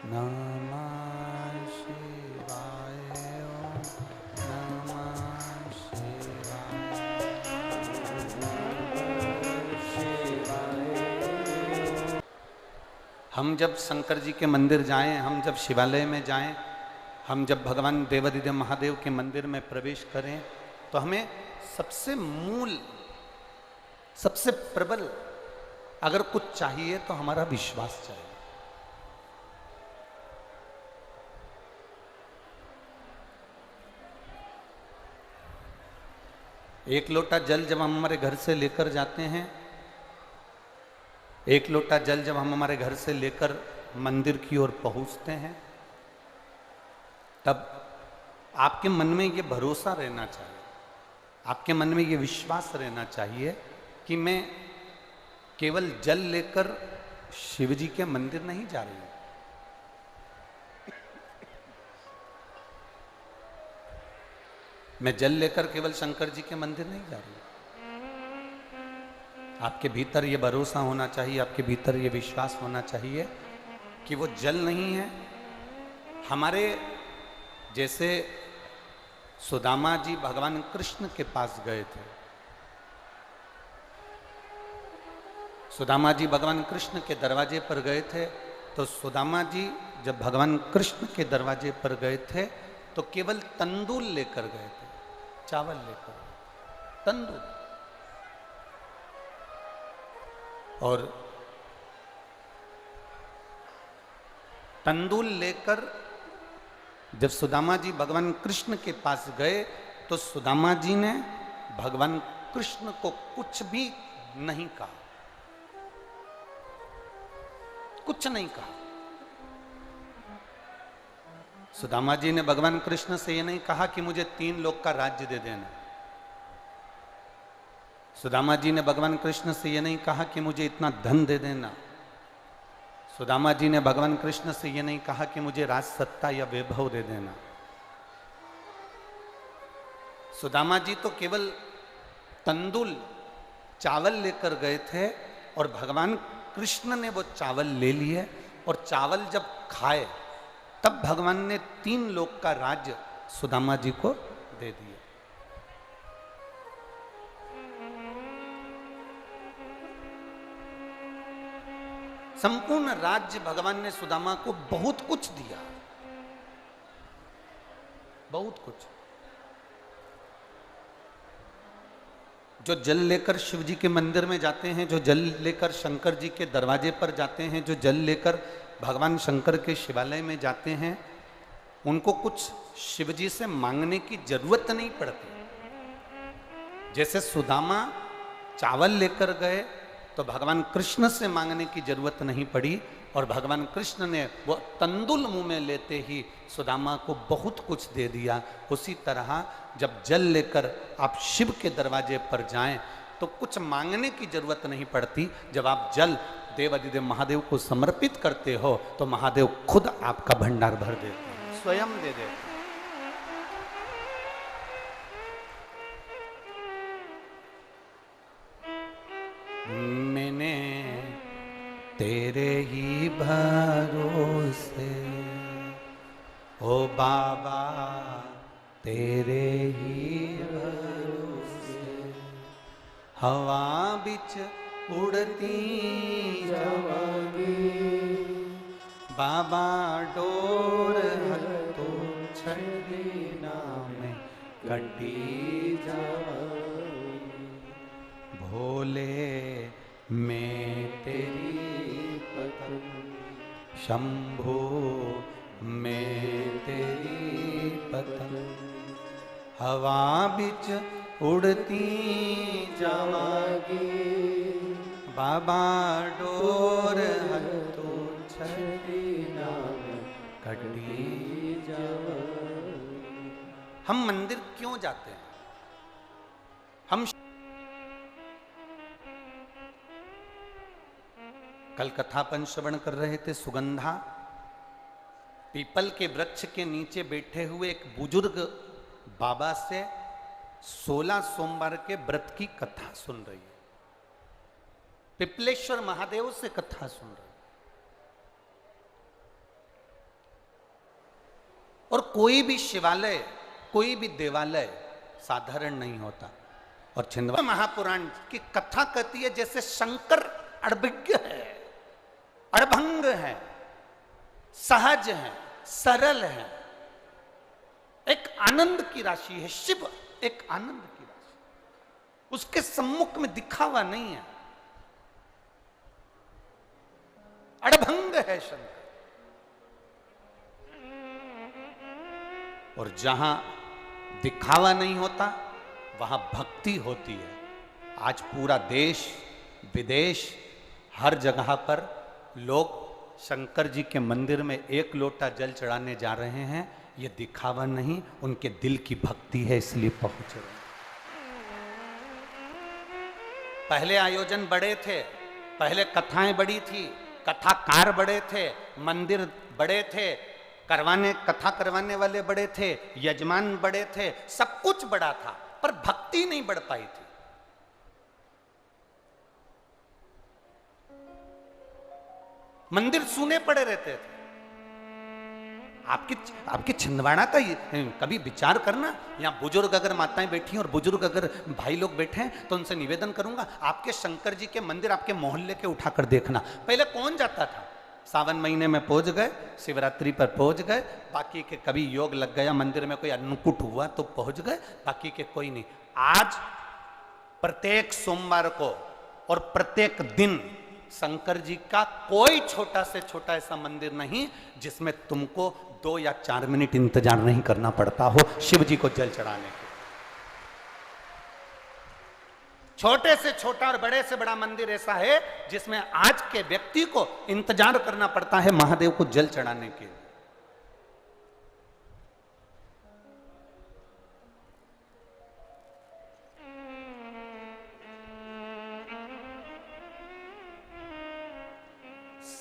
नमः शिवाय ओम नमः शिवाय। हम जब शंकर जी के मंदिर जाएं, हम जब शिवालय में जाएं, हम जब भगवान देवादिदेव महादेव के मंदिर में प्रवेश करें, तो हमें सबसे मूल, सबसे प्रबल अगर कुछ चाहिए तो हमारा विश्वास चाहिए। एक लोटा जल जब हम हमारे घर से लेकर जाते हैं, एक लोटा जल जब हम हमारे घर से लेकर मंदिर की ओर पहुंचते हैं, तब आपके मन में ये भरोसा रहना चाहिए, आपके मन में ये विश्वास रहना चाहिए कि मैं केवल जल लेकर शिव जी के मंदिर नहीं जा रही हूं, मैं जल लेकर केवल शंकर जी के मंदिर नहीं जा रही हूं। आपके भीतर ये भरोसा होना चाहिए, आपके भीतर ये विश्वास होना चाहिए कि वो जल नहीं है। हमारे जैसे सुदामा जी भगवान कृष्ण के पास गए थे, सुदामा जी भगवान कृष्ण के दरवाजे पर गए थे, तो सुदामा जी जब भगवान कृष्ण के दरवाजे पर गए थे तो केवल तंदूल लेकर गए थे, चावल लेकर, तंदूल। और तंदूल लेकर जब सुदामा जी भगवान कृष्ण के पास गए तो सुदामा जी ने भगवान कृष्ण को कुछ भी नहीं कहा, कुछ नहीं कहा। सुदामा जी ने भगवान कृष्ण से यह नहीं कहा कि मुझे 3 लोक का राज्य दे देना। सुदामा जी ने भगवान कृष्ण से यह नहीं कहा कि मुझे इतना धन दे देना। सुदामा जी ने भगवान कृष्ण से यह नहीं कहा कि मुझे राज सत्ता या वैभव दे देना। सुदामा जी तो केवल तंदूल, चावल लेकर गए थे और भगवान कृष्ण ने वो चावल ले लिए, और चावल जब खाए तब भगवान ने 3 लोक का राज्य सुदामा जी को दे दिया। संपूर्ण राज्य भगवान ने सुदामा को बहुत कुछ दिया, बहुत कुछ। जो जल लेकर शिव जी के मंदिर में जाते हैं, जो जल लेकर शंकर जी के दरवाजे पर जाते हैं, जो जल लेकर भगवान शंकर के शिवालय में जाते हैं, उनको कुछ शिव जी से मांगने की जरूरत नहीं पड़ती। जैसे सुदामा चावल लेकर गए तो भगवान कृष्ण से मांगने की जरूरत नहीं पड़ी, और भगवान कृष्ण ने वो तंदुल मुंह में लेते ही सुदामा को बहुत कुछ दे दिया। उसी तरह जब जल लेकर आप शिव के दरवाजे पर जाएं तो कुछ मांगने की जरूरत नहीं पड़ती। जब आप जल देवादिदेव महादेव को समर्पित करते हो तो महादेव खुद आपका भंडार भर देते हैं, स्वयं दे देते हैं। मैंने तेरे ही भरोसे ओ बाबा, तेरे ही भरोसे हवा बिच उड़ती जावांगी, बाबा डोर हथो छड़ी नाम कटी जावांगी, भोले मैं तेरी पत्नी, शंभो मैं तेरी पत्नी, हवा बिच उड़ती जावांगी, बाबा डोर हथो छड़ी नाम कटी जावांगी। हम मंदिर क्यों जाते हैं? हम कल कथापन श्रवण कर रहे थे, सुगंधा पीपल के वृक्ष के नीचे बैठे हुए एक बुजुर्ग बाबा से 16 सोमवार के व्रत की कथा सुन रही है। पिपलेश्वर महादेव से कथा सुन रही है। और कोई भी शिवालय, कोई भी देवालय साधारण नहीं होता। और छिंदवाड़ा महापुराण की कथा कहती है जैसे शंकर अड़भिज्ञ है, अड़भंग है, सहज है, सरल है, एक आनंद की राशि है। शिव एक आनंद की राशि, उसके सम्मुख में दिखावा नहीं है, अड़भंग है शंकर। और जहां दिखावा नहीं होता वहां भक्ति होती है। आज पूरा देश विदेश हर जगह पर लोग शंकर जी के मंदिर में एक लोटा जल चढ़ाने जा रहे हैं। ये दिखावा नहीं, उनके दिल की भक्ति है, इसलिए पहुंच रहे हैं। पहले आयोजन बड़े थे, पहले कथाएं बड़ी थी, कथाकार बड़े थे, मंदिर बड़े थे, कथा करवाने वाले बड़े थे, यजमान बड़े थे, सब कुछ बड़ा था, पर भक्ति नहीं बढ़ पाई थी। मंदिर सूने पड़े रहते थे। आपके छिंदवाड़ा का कभी विचार करना, यहाँ बुजुर्ग अगर माताएं बैठी हैं और बुजुर्ग अगर भाई लोग बैठे हैं तो उनसे निवेदन करूंगा, आपके शंकर जी के मंदिर आपके मोहल्ले के उठाकर देखना। पहले कौन जाता था? सावन महीने में पहुंच गए, शिवरात्रि पर पहुंच गए, बाकी के कभी योग लग गया, मंदिर में कोई अन्नकूट हुआ तो पहुंच गए, बाकी के कोई नहीं। आज प्रत्येक सोमवार को और प्रत्येक दिन शंकर जी का कोई छोटा से छोटा ऐसा मंदिर नहीं जिसमें तुमको 2 या 4 मिनट इंतजार नहीं करना पड़ता हो शिव जी को जल चढ़ाने के। छोटे से छोटा और बड़े से बड़ा मंदिर ऐसा है जिसमें आज के व्यक्ति को इंतजार करना पड़ता है महादेव को जल चढ़ाने के लिए।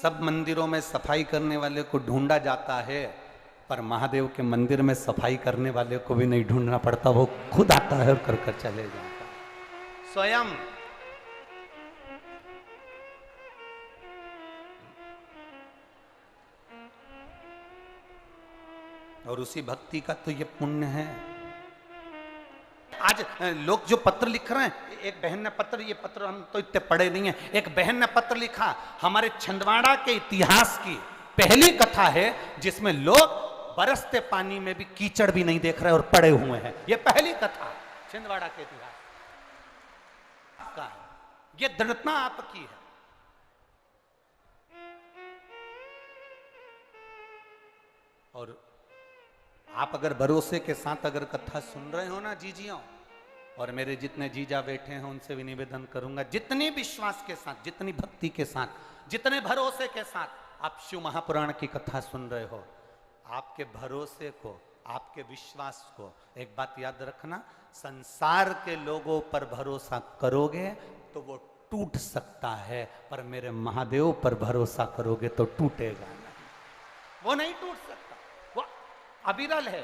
सब मंदिरों में सफाई करने वाले को ढूंढा जाता है, पर महादेव के मंदिर में सफाई करने वाले को भी नहीं ढूंढना पड़ता, वो खुद आता है और कर चले जाता है स्वयं। और उसी भक्ति का तो ये पुण्य है। आज लोग जो पत्र लिख रहे हैं, एक बहन ने पत्र, ये पत्र हम तो इतने पढ़े नहीं है, एक बहन ने पत्र लिखा, हमारे छिंदवाड़ा के इतिहास की पहली कथा है जिसमें लोग बरसते पानी में भी कीचड़ भी नहीं देख रहे और पड़े हुए हैं। ये पहली कथा छिंदवाड़ा के इतिहास का है। ये दृढ़ता आपकी है। और आप अगर भरोसे के साथ अगर कथा सुन रहे हो ना जीजियों, और मेरे जितने जीजा बैठे हैं उनसे भी निवेदन करूंगा, जितनी विश्वास के साथ, जितनी भक्ति के साथ, जितने भरोसे के साथ आप शिव महापुराण की कथा सुन रहे हो, आपके भरोसे को, आपके विश्वास को एक बात याद रखना, संसार के लोगों पर भरोसा करोगे तो वो टूट सकता है, पर मेरे महादेव पर भरोसा करोगे तो टूटेगा नहीं। वो नहीं टूट सकता, वो अविरल है,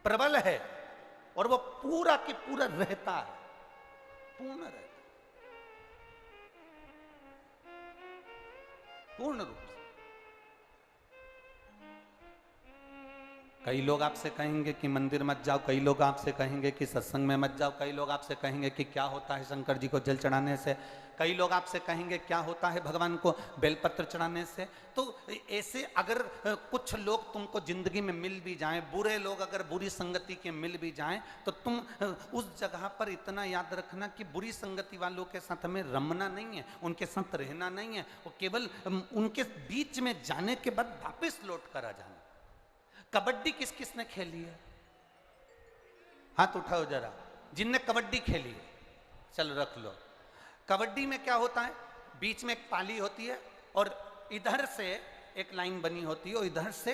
प्रबल है, और वो पूरा की पूरा रहता है, पूर्ण रहता है, पूर्ण रूप से। कई लोग आपसे कहेंगे कि मंदिर मत जाओ, कई लोग आपसे कहेंगे कि सत्संग में मत जाओ, कई लोग आपसे कहेंगे कि क्या होता है शंकर जी को जल चढ़ाने से, कई लोग आपसे कहेंगे क्या होता है भगवान को बेलपत्र चढ़ाने से। तो ऐसे अगर कुछ लोग तुमको जिंदगी में मिल भी जाएं, बुरे लोग अगर बुरी संगति के मिल भी जाएं, तो तुम उस जगह पर इतना याद रखना कि बुरी संगति वालों के साथ हमें रमना नहीं है, उनके साथ रहना नहीं है, वो केवल उनके बीच में जाने के बाद वापस लौट कर आ जाना। कबड्डी किस किस ने खेली है? हाथ उठाओ जरा, जिनने कबड्डी खेली है, चलो रख लो। कबड्डी में क्या होता है, बीच में एक पाली होती है और इधर से एक लाइन बनी होती है और इधर से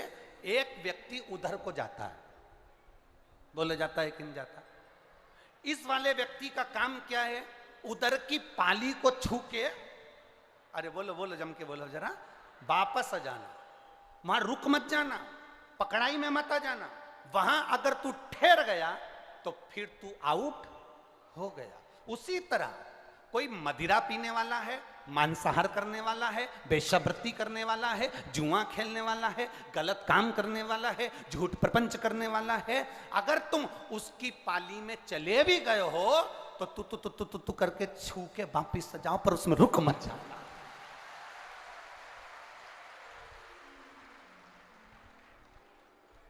एक व्यक्ति उधर को जाता है। बोला जाता है कि नहीं जाता? इस वाले व्यक्ति का काम क्या है, उधर की पाली को छू के, अरे बोलो बोलो जम के बोलो जरा, वापस आ जाना, वहां रुक मत जाना, पकड़ाई में मत आ जाना। वहां अगर तू ठहर गया तो फिर तू आउट हो गया। उसी तरह कोई मदिरा पीने वाला है, मांसाहार करने वाला है, वेश्यावृत्ति करने वाला है, जुआ खेलने वाला है, गलत काम करने वाला है, झूठ प्रपंच करने वाला है, अगर तुम उसकी पाली में चले भी गए हो तो तू करके छू के वापिस जाओ, पर उसमें रुक मत जाना।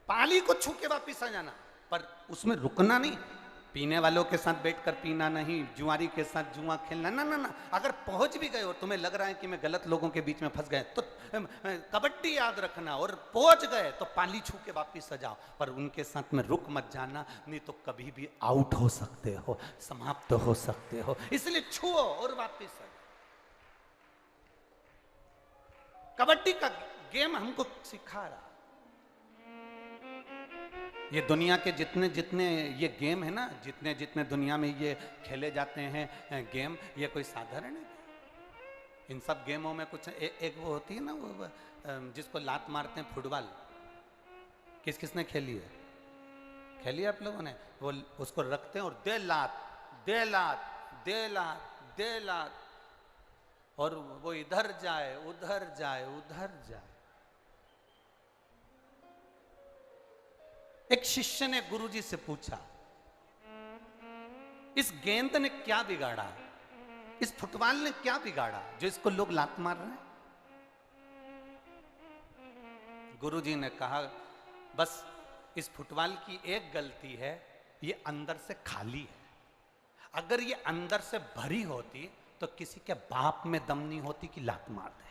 पाली को छू के वापिस आ जाना, पर उसमें रुकना नहीं। पीने वालों के साथ बैठकर पीना नहीं, जुआरी के साथ जुआ खेलना, ना ना ना। अगर पहुंच भी गए और तुम्हें लग रहा है कि मैं गलत लोगों के बीच में फंस गए, तो कबड्डी याद रखना, और पहुंच गए तो पाली छू के वापिस आ जाओ, पर उनके साथ में रुक मत जाना, नहीं तो कभी भी आउट हो सकते हो, समाप्त हो सकते हो। इसलिए छुओ और वापिस आ जाओ। कबड्डी का गेम हमको सिखा रहा, ये दुनिया के जितने जितने ये गेम है ना, जितने जितने दुनिया में ये खेले जाते हैं गेम, ये कोई साधारण है? इन सब गेमों में कुछ एक वो होती है ना, वो जिसको लात मारते हैं, फुटबॉल। किस किसने खेली है? खेली आप लोगों ने? वो उसको रखते हैं और दे लात दे लात दे लात दे लात, और वो इधर जाए उधर जाए उधर जाए। एक शिष्य ने गुरुजी से पूछा, इस गेंद ने क्या बिगाड़ा, इस फुटबॉल ने क्या बिगाड़ा जो इसको लोग लात मार रहे हैं? गुरुजी ने कहा, बस इस फुटबॉल की एक गलती है, ये अंदर से खाली है। अगर ये अंदर से भरी होती तो किसी के बाप में दम नहीं होती कि लात मार दे।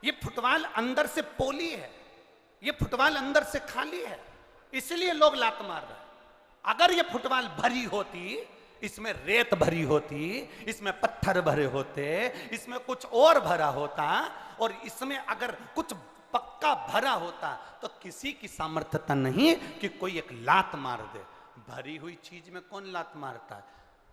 ये फुटबॉल अंदर से पोली है, ये फुटबॉल अंदर से खाली है, इसलिए लोग लात मार रहे हैं। अगर ये फुटबॉल भरी होती, इसमें रेत भरी होती, इसमें पत्थर भरे होते, इसमें कुछ और भरा होता, और इसमें अगर कुछ पक्का भरा होता, तो किसी की सामर्थ्यता नहीं कि कोई एक लात मार दे। भरी हुई चीज में कौन लात मारता है?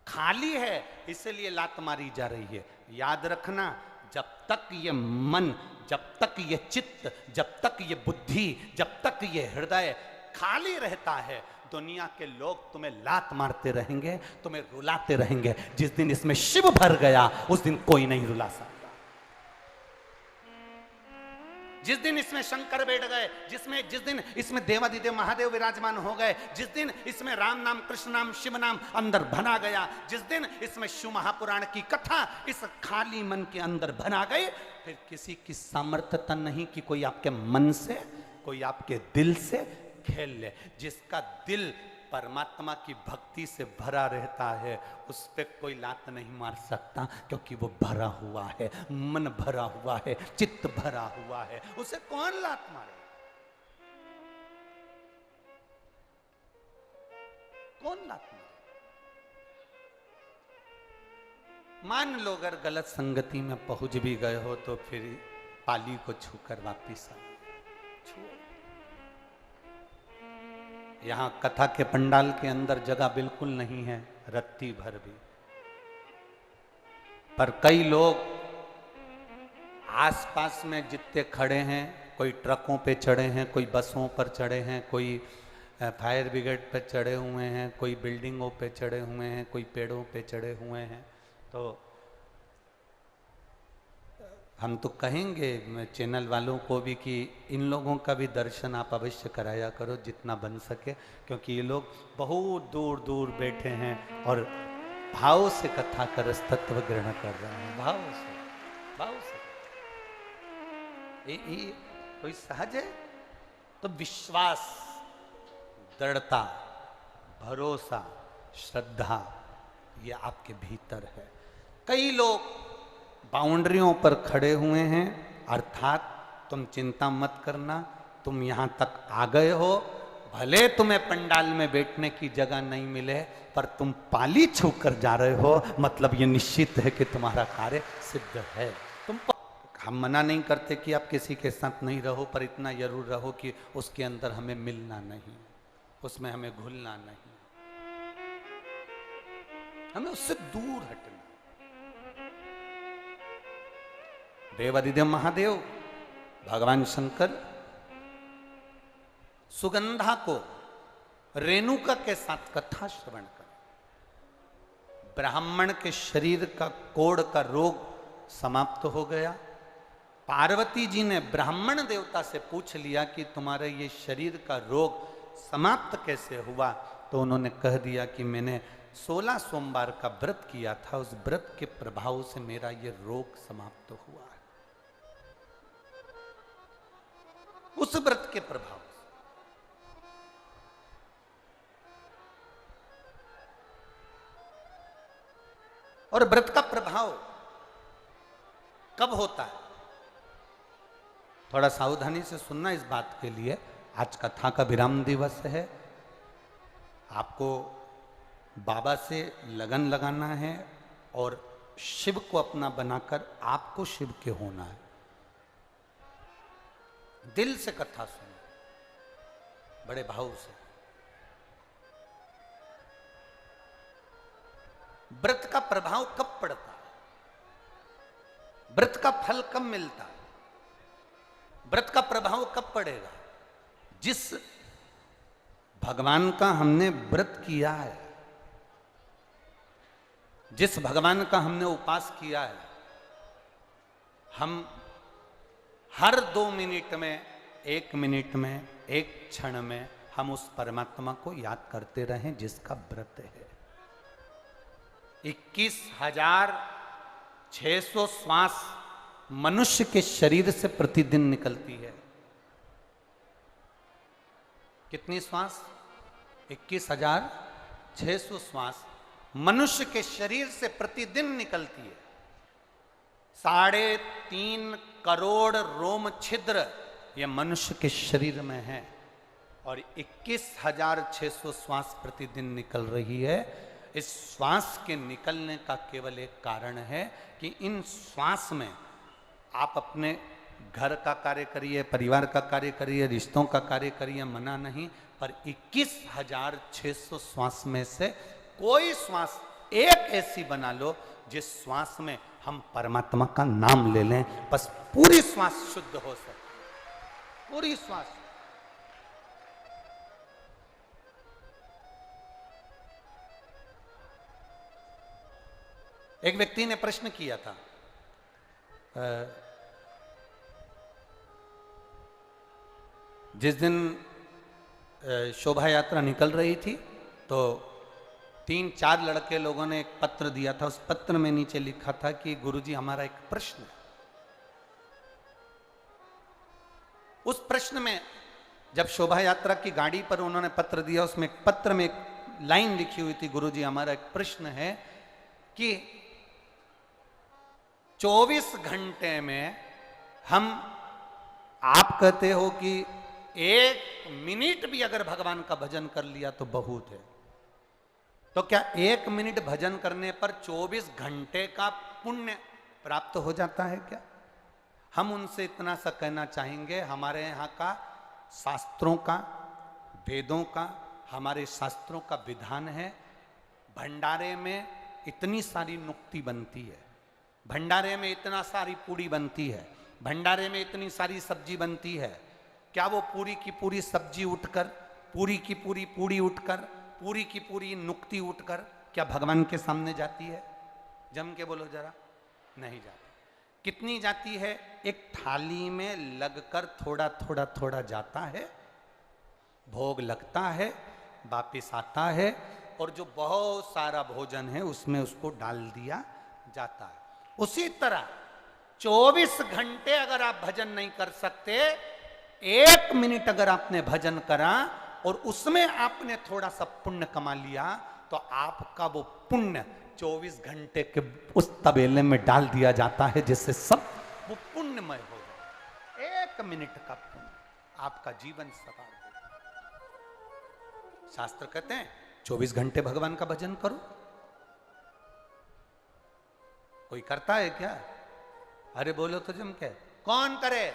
खाली है, इसलिए लात मारी जा रही है। याद रखना, जब तक ये मन, जब तक ये चित्त, जब तक ये बुद्धि, जब तक ये हृदय खाली रहता है, दुनिया के लोग तुम्हें लात मारते रहेंगे, तुम्हें रुलाते रहेंगे। जिस दिन इसमें शिव भर गया, उस दिन कोई नहीं रुला सकता। जिस दिन इसमें शंकर बैठ गए, जिस दिन इसमें देवादिदेव महादेव विराजमान हो गए, जिस दिन इसमें राम नाम, कृष्ण नाम, शिव नाम अंदर भरा गया, जिस दिन इसमें शिव महापुराण की कथा इस खाली मन के अंदर भरा गई, फिर किसी की सामर्थ्यता नहीं कि कोई आपके मन से, कोई आपके दिल से खेल ले। जिसका दिल परमात्मा की भक्ति से भरा रहता है, उस पे कोई लात नहीं मार सकता, क्योंकि वो भरा हुआ है, मन भरा हुआ है, चित्त भरा हुआ है, उसे कौन लात मारे? कौन लात मारे? मान लो अगर गलत संगति में पहुंच भी गए हो, तो फिर पाली को छूकर वापिस आ छू। यहां कथा के पंडाल के अंदर जगह बिल्कुल नहीं है, रत्ती भर भी, पर कई लोग आसपास में जितने खड़े हैं, कोई ट्रकों पे चढ़े हैं, कोई बसों पर चढ़े हैं, कोई फायर ब्रिगेड पे चढ़े हुए हैं, कोई बिल्डिंगों पे चढ़े हुए हैं, कोई पेड़ों पे चढ़े हुए हैं। तो हम तो कहेंगे चैनल वालों को भी कि इन लोगों का भी दर्शन आप अवश्य कराया करो जितना बन सके, क्योंकि ये लोग बहुत दूर दूर बैठे हैं और भाव से कथा का रस तत्व ग्रहण कर रहे हैं। भाव से, भाव से। ये कोई सहज है? तो विश्वास, दृढ़ता, भरोसा, श्रद्धा, ये आपके भीतर है। कई लोग बाउंड्रियों पर खड़े हुए हैं, अर्थात तुम चिंता मत करना, तुम यहां तक आ गए हो, भले तुम्हें पंडाल में बैठने की जगह नहीं मिले, पर तुम पाली छूकर जा रहे हो, मतलब ये निश्चित है कि तुम्हारा कार्य सिद्ध है। हम मना नहीं करते कि आप किसी के साथ नहीं रहो, पर इतना जरूर रहो कि उसके अंदर हमें मिलना नहीं, उसमें हमें घुलना नहीं, हमें उससे दूर हटना। देवादिदेव महादेव, भगवान शंकर सुगंधा को रेणुका के साथ कथा श्रवण कर, ब्राह्मण के शरीर का कोढ़ का रोग समाप्त हो गया। पार्वती जी ने ब्राह्मण देवता से पूछ लिया कि तुम्हारे ये शरीर का रोग समाप्त कैसे हुआ, तो उन्होंने कह दिया कि मैंने 16 सोमवार का व्रत किया था, उस व्रत के प्रभाव से मेरा ये रोग समाप्त हुआ है। उस व्रत के प्रभाव से। और व्रत का प्रभाव कब होता है, थोड़ा सावधानी से सुनना इस बात के लिए। आज कथा का विराम दिवस है, आपको बाबा से लगन लगाना है और शिव को अपना बनाकर आपको शिव के होना है। दिल से कथा सुनो, बड़े भाव से। व्रत का प्रभाव कब पड़ता है, व्रत का फल कब मिलता है, व्रत का प्रभाव कब पड़ेगा? जिस भगवान का हमने व्रत किया है, जिस भगवान का हमने उपास किया है, हम हर 2 मिनट में, 1 मिनट में, 1 क्षण में हम उस परमात्मा को याद करते रहें जिसका व्रत है। 21,600 श्वास मनुष्य के शरीर से प्रतिदिन निकलती है। कितनी श्वास? 21,600 श्वास मनुष्य के शरीर से प्रतिदिन निकलती है। 3.5 करोड़ रोम छिद्र ये मनुष्य के शरीर में है और 21,600 श्वास प्रतिदिन निकल रही है। इस श्वास के निकलने का केवल एक कारण है कि इन श्वास में आप अपने घर का कार्य करिए, परिवार का कार्य करिए, रिश्तों का कार्य करिए, मना नहीं, पर 21,600 श्वास में से कोई श्वास एक ऐसी बना लो जिस श्वास में हम परमात्मा का नाम ले लें, बस पूरी श्वास शुद्ध हो सके, पूरी श्वास। एक व्यक्ति ने प्रश्न किया था, जिस दिन शोभा यात्रा निकल रही थी तो 3-4 लड़के लोगों ने एक पत्र दिया था। उस पत्र में नीचे लिखा था कि गुरुजी हमारा एक प्रश्न है। उस प्रश्न में जब शोभा यात्रा की गाड़ी पर उन्होंने पत्र दिया, उसमें पत्र में एक लाइन लिखी हुई थी, गुरुजी हमारा एक प्रश्न है कि 24 घंटे में हम, आप कहते हो कि 1 मिनट भी अगर भगवान का भजन कर लिया तो बहुत है, तो क्या 1 मिनट भजन करने पर 24 घंटे का पुण्य प्राप्त हो जाता है क्या? हम उनसे इतना सा कहना चाहेंगे, हमारे यहाँ का शास्त्रों का, वेदों का, हमारे शास्त्रों का विधान है, भंडारे में इतनी सारी नुक्ति बनती है, भंडारे में इतना सारी पूड़ी बनती है, भंडारे में इतनी सारी सब्जी बनती है, क्या वो पूरी की पूरी सब्जी उठकर, पूरी की पूरी पूड़ी उठकर, पूरी की पूरी नुक्ति उठकर क्या भगवान के सामने जाती है? जम के बोलो जरा। नहीं जाती। कितनी जाती है? एक थाली में लगकर थोड़ा थोड़ा थोड़ा जाता है, भोग लगता है, वापिस आता है, और जो बहुत सारा भोजन है उसमें उसको डाल दिया जाता है। उसी तरह 24 घंटे अगर आप भजन नहीं कर सकते, 1 मिनट अगर आपने भजन करा और उसमें आपने थोड़ा सा पुण्य कमा लिया, तो आपका वो पुण्य 24 घंटे के उस तबेले में डाल दिया जाता है, जिससे सब वो पुण्यमय हो जाए। 1 मिनट का पुण्य आपका जीवन सवार हो जाए। शास्त्र कहते हैं 24 घंटे भगवान का भजन करो। कोई करता है क्या? अरे बोलो तो जम के, कौन करे?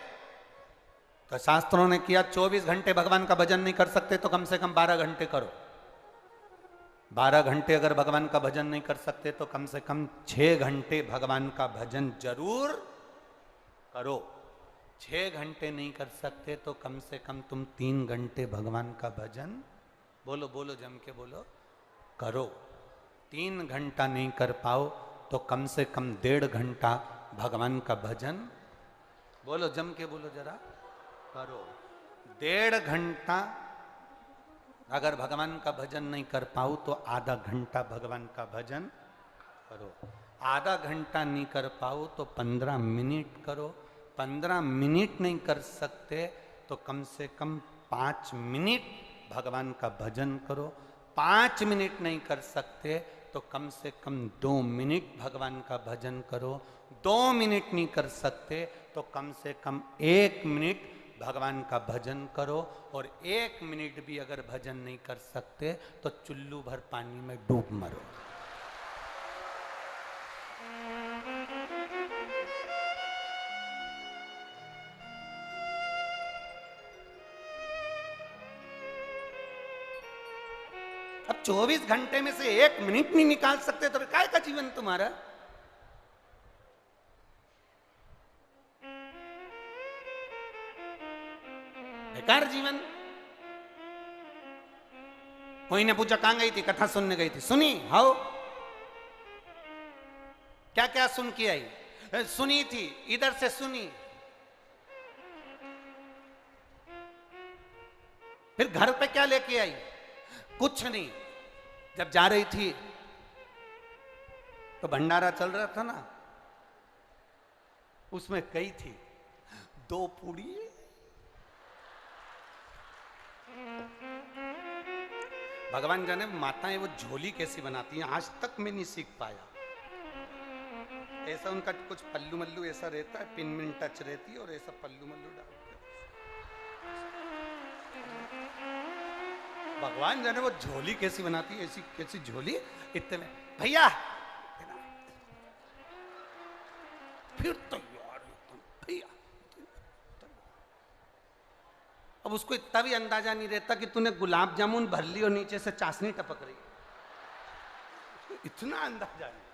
तो शास्त्रों ने किया 24 घंटे भगवान का भजन नहीं कर सकते तो कम से कम 12 घंटे करो। 12 घंटे अगर भगवान का भजन नहीं कर सकते तो कम से कम 6 घंटे भगवान का भजन जरूर करो। 6 घंटे नहीं कर सकते तो कम से कम तुम 3 घंटे भगवान का भजन, बोलो बोलो जम के बोलो, करो। 3 घंटा नहीं कर पाओ तो कम से कम 1.5 घंटा भगवान का भजन, बोलो जम के बोलो जरा, करो। 1.5 घंटा अगर भगवान का भजन नहीं कर पाओ तो आधा घंटा भगवान का भजन करो। आधा घंटा नहीं कर पाओ तो 15 मिनट करो। 15 मिनट नहीं कर सकते तो कम से कम 5 मिनट भगवान का भजन करो। 5 मिनट नहीं कर सकते तो कम से कम 2 मिनट भगवान का भजन करो। 2 मिनट नहीं कर सकते तो कम से कम 1 मिनट भगवान का भजन करो। और 1 मिनट भी अगर भजन नहीं कर सकते तो चुल्लू भर पानी में डूब मरो। अब 24 घंटे में से 1 मिनट नहीं निकाल सकते तो काय का जीवन तुम्हारा? बेकार जीवन। कोई ने पूछा कहां गई थी? कथा सुनने गई थी। सुनी? हाउ? क्या क्या सुन के आई? सुनी थी, इधर से सुनी। फिर घर पे क्या लेके आई? कुछ नहीं। जब जा रही थी तो भंडारा चल रहा था ना, उसमें कही थी 2 पूड़ी। भगवान जाने माताएं वो झोली कैसी बनाती हैं, आज तक मैं नहीं सीख पाया। ऐसा उनका कुछ पल्लू मल्लू ऐसा रहता है, पिन मिन टच रहती है और ऐसा पल्लू मल्लू डालते। भगवान जाने वो झोली कैसी बनाती है, ऐसी कैसी झोली। इतने में भैया फिर तो यार भैया। अब उसको इतना भी अंदाजा नहीं रहता कि तूने गुलाब जामुन भर ली और नीचे से चाशनी टपक रही। इतना अंदाजा नहीं।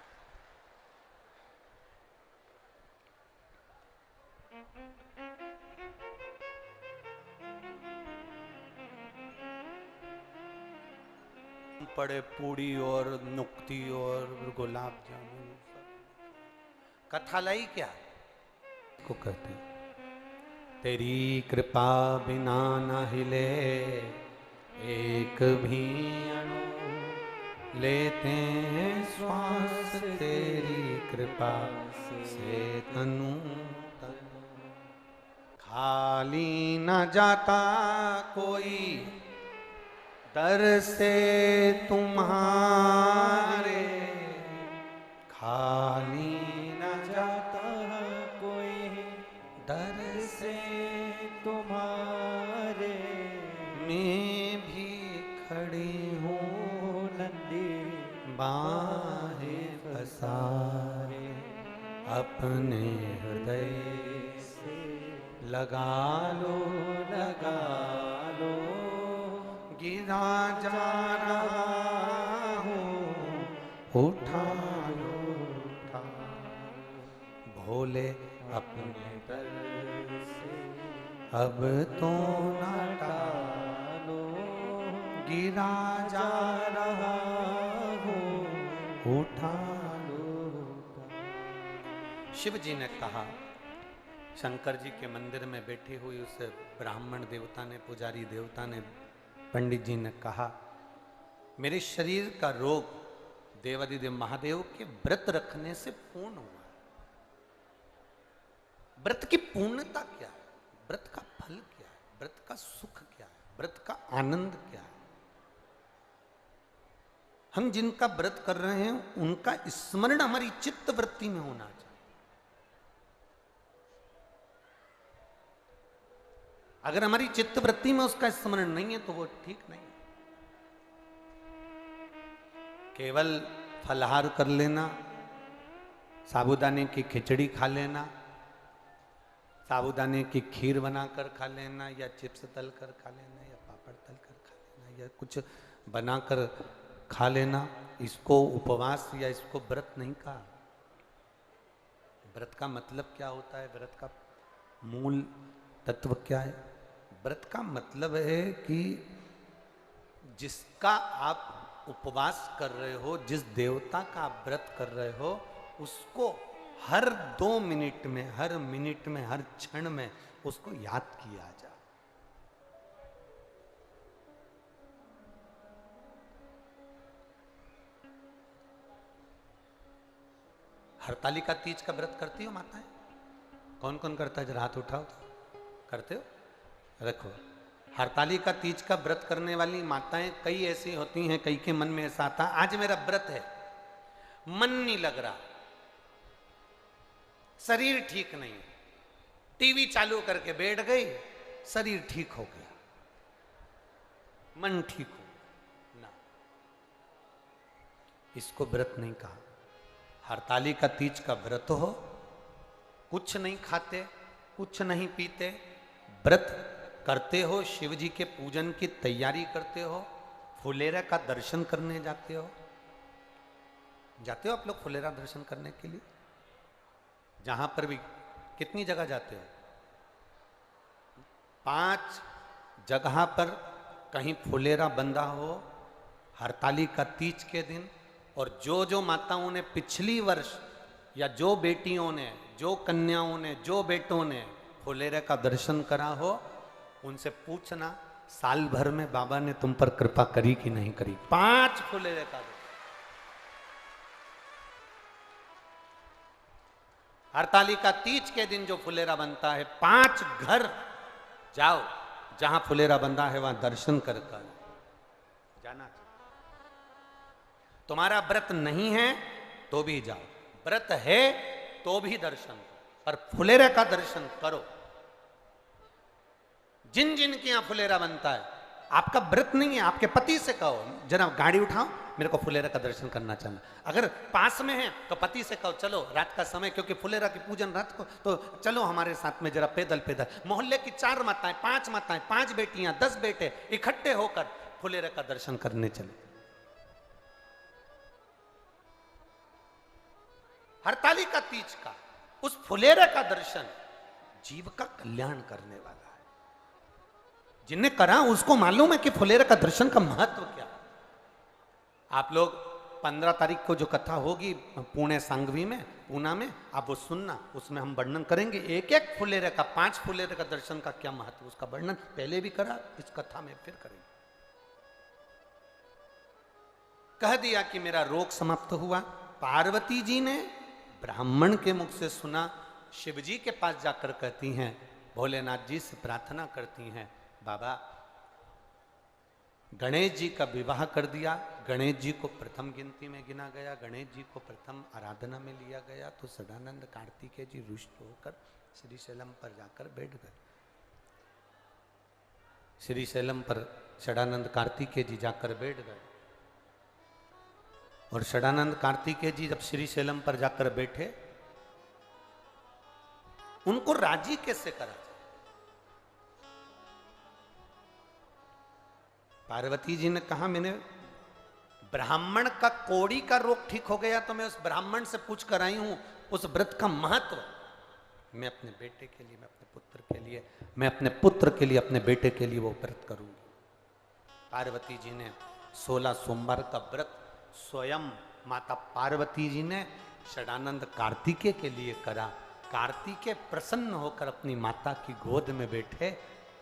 पड़े पूड़ी और नुक्ती और गुलाब जामुन। कथा लाई क्या को कहते हैं? तेरी कृपा बिना न हिले एक भी अणु, लेते हैं श्वास तेरी कृपा से तनु तनु। खाली न जाता कोई दर से तुम्हारे, खाली न जाता कोई दर से तुम्हारे। मैं भी खड़ी हूँ नंदी बाहें पसारे, अपने हृदय से लगा लो लगा लो। गिरा जा रहा हूँ उठा लो उठा, भोले अपने दर से अब तो ना टालो। गिरा जा रहा हूँ उठा लो उठा। शिव जी ने कहा, शंकर जी के मंदिर में बैठी हुई उस ब्राह्मण देवता ने, पुजारी देवता ने, पंडित जी ने कहा, मेरे शरीर का रोग देवादिदेव महादेव के व्रत रखने से पूर्ण हुआ। व्रत की पूर्णता क्या है? व्रत का फल क्या है? व्रत का सुख क्या है? व्रत का आनंद क्या है? हम जिनका व्रत कर रहे हैं उनका स्मरण हमारी चित्त वृत्ति में होना चाहिए। अगर हमारी चित्त वृत्ति में उसका स्मरण नहीं है तो वो ठीक नहीं। केवल फलाहार कर लेना, साबूदाने की खिचड़ी खा लेना, साबूदाने की खीर बनाकर खा लेना, या चिप्स तल कर खा लेना, या पापड़ तल कर खा लेना, या कुछ बनाकर खा लेना, इसको उपवास या इसको व्रत नहीं कहा। व्रत का मतलब क्या होता है? व्रत का मूल तत्व क्या है? व्रत का मतलब है कि जिसका आप उपवास कर रहे हो, जिस देवता का आप व्रत कर रहे हो, उसको हर 2 मिनट में, हर मिनट में, हर क्षण में उसको याद किया जा। हरतालिका तीज का व्रत करती हो माताएं? कौन कौन करता है? जरा हाथ उठाओ तो। करते हो? रखो। हरतालिका तीज का व्रत करने वाली माताएं कई ऐसी होती हैं, कई के मन में ऐसा आता, आज मेरा व्रत है, मन नहीं लग रहा, शरीर ठीक नहीं, टीवी चालू करके बैठ गई, शरीर ठीक हो गया, मन ठीक हो ना, इसको व्रत नहीं कहा। हरतालिका तीज का व्रत हो, कुछ नहीं खाते, कुछ नहीं पीते, व्रत करते हो, शिव जी के पूजन की तैयारी करते हो, फुलेरा का दर्शन करने जाते हो। जाते हो आप लोग फुलेरा दर्शन करने के लिए? जहां पर भी कितनी जगह जाते हो? 5 जगह पर कहीं फुलेरा बंधा हो हरतालिका तीज के दिन। और जो माताओं ने पिछली वर्ष, या जो बेटियों ने, जो कन्याओं ने, जो बेटों ने फुलेरा का दर्शन करा हो, उनसे पूछना साल भर में बाबा ने तुम पर कृपा करी कि नहीं करी। 5 फुलेरे का हरतालिका तीज के दिन जो फुलेरा बनता है, 5 घर जाओ जहां फुलेरा बंधा है, वहां दर्शन कर जाना चाहिए। तुम्हारा व्रत नहीं है तो भी जाओ, व्रत है तो भी दर्शन, पर फुलेरा का दर्शन करो। जिन जिन के यहां फुलेरा बनता है, आपका व्रत नहीं है, आपके पति से कहो जरा गाड़ी उठाओ, मेरे को फुलेरा का दर्शन करना चाहना। अगर पास में है तो पति से कहो चलो रात का समय, क्योंकि फुलेरा की पूजन रात को, तो चलो हमारे साथ में जरा पैदल पैदल। मोहल्ले की 4 माताएं, 5 माताएं, 5 बेटियां, 10 बेटे इकट्ठे होकर फुलेरा का दर्शन करने चले। हरतालिका तीज का उस फुलेरा का दर्शन जीव का कल्याण करने वाला है। जिन्हें करा उसको मालूम है कि फुलेरा का दर्शन का महत्व क्या है। आप लोग 15 तारीख को जो कथा होगी पुणे सांगवी में, पूना में, आप वो सुनना, उसमें हम वर्णन करेंगे एक एक फुलेरे का, 5 फुलेरे का दर्शन का क्या महत्व, उसका वर्णन पहले भी करा, इस कथा में फिर करेंगे। कह दिया कि मेरा रोग समाप्त हुआ। पार्वती जी ने ब्राह्मण के मुख से सुना, शिव जी के पास जाकर कहती हैं, भोलेनाथ जी से प्रार्थना करती हैं, बाबा गणेश जी का विवाह कर दिया। गणेश जी को प्रथम गिनती में गिना गया, गणेश जी को प्रथम आराधना में लिया गया। तो सदानंद कार्तिकेय जी रुष्ट होकर श्रीशैलम पर जाकर बैठ गए। श्रीशैलम पर सदानंद कार्तिकेय जी जाकर बैठ गए। और सदानंद कार्तिकेय जी जब श्रीशैलम पर जाकर बैठे, उनको राजी कैसे करा? पार्वती जी ने कहा, मैंने ब्राह्मण का कोड़ी का रोग ठीक हो गया तो मैं उस ब्राह्मण से पूछ कर आई हूं उस व्रत का महत्व। मैं अपने बेटे के लिए, मैं अपने पुत्र के लिए, मैं अपने पुत्र के लिए, अपने बेटे के लिए वो व्रत करूंगी। पार्वती जी ने 16 सोमवार का व्रत स्वयं माता पार्वती जी ने सदानंद कार्तिकेय के लिए करा। कार्तिकेय प्रसन्न होकर अपनी माता की गोद में बैठे।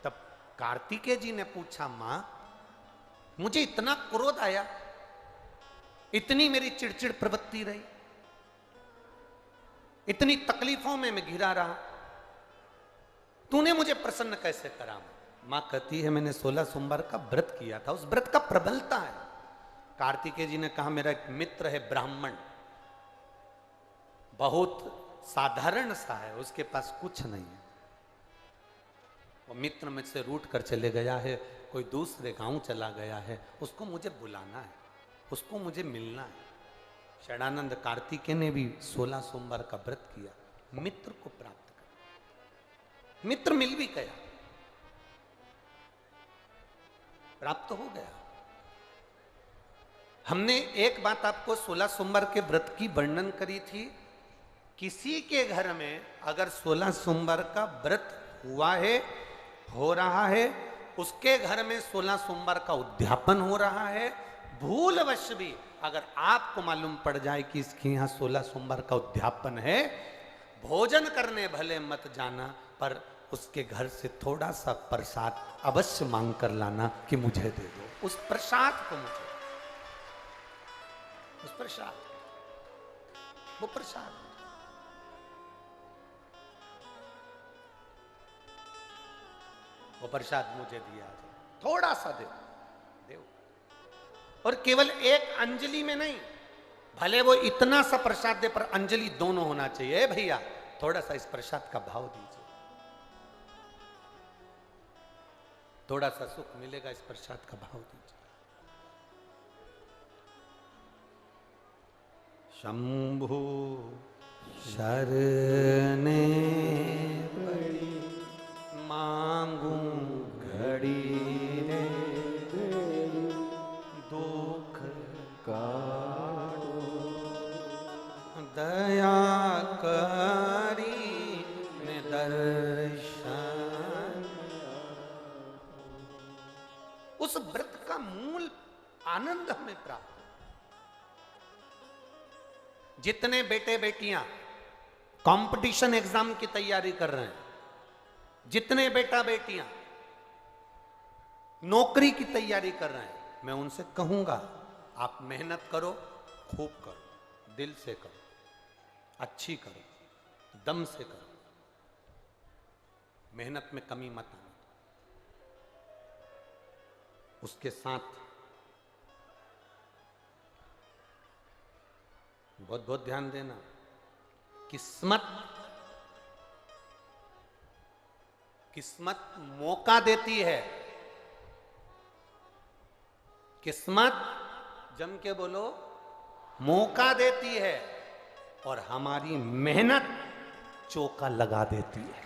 तब कार्तिकेय जी ने पूछा, मां मुझे इतना क्रोध आया, इतनी मेरी चिड़चिड़ प्रवृत्ति रही, इतनी तकलीफों में मैं घिरा रहा, तूने मुझे प्रसन्न कैसे करा? मां कहती है, मैंने 16 सोमवार का व्रत किया था, उस व्रत का प्रबलता है। कार्तिकेय जी ने कहा, मेरा एक मित्र है ब्राह्मण, बहुत साधारण सा है, उसके पास कुछ नहीं है, वो मित्र मुझसे रूठ कर चले गया है, कोई दूसरे गांव चला गया है, उसको मुझे बुलाना है, उसको मुझे मिलना है। सदानंद कार्तिकेय ने भी 16 सोमवार का व्रत किया, मित्र को प्राप्त कर। मित्र मिल भी गया, प्राप्त हो गया। हमने एक बात आपको 16 सोमवार के व्रत की वर्णन करी थी। किसी के घर में अगर 16 सोमवार का व्रत हुआ है, हो रहा है, उसके घर में 16 सोमवार का उद्यापन हो रहा है, भूलवश भी अगर आपको मालूम पड़ जाए कि इसके यहाँ 16 सोमवार का उद्यापन है, भोजन करने भले मत जाना, पर उसके घर से थोड़ा सा प्रसाद अवश्य मांग कर लाना कि मुझे दे दो। उस प्रसाद को मुझे, उस प्रसाद, वो प्रसाद, वो प्रसाद मुझे दिया जाए, थोड़ा सा दे दे। और केवल एक अंजलि में नहीं, भले वो इतना सा प्रसाद दे, पर अंजलि दोनों होना चाहिए। भैया थोड़ा सा इस प्रसाद का भाव दीजिए, थोड़ा सा सुख मिलेगा, इस प्रसाद का भाव दीजिए। शंभु शरणे पड़ी मांगू घड़ी रे, दुख काटो दया करी ने दर्शन। उस व्रत का मूल आनंद हमें प्राप्त। जितने बेटे बेटियां कंपटीशन एग्जाम की तैयारी कर रहे हैं, जितने बेटा बेटियां नौकरी की तैयारी कर रहे हैं, मैं उनसे कहूंगा आप मेहनत करो, खूब करो, दिल से करो, अच्छी करो, दम से करो, मेहनत में कमी मत आना। उसके साथ बहुत बहुत ध्यान देना, किस्मत मौका देती है। किस्मत जम के बोलो, मौका देती है, और हमारी मेहनत चौका लगा देती है।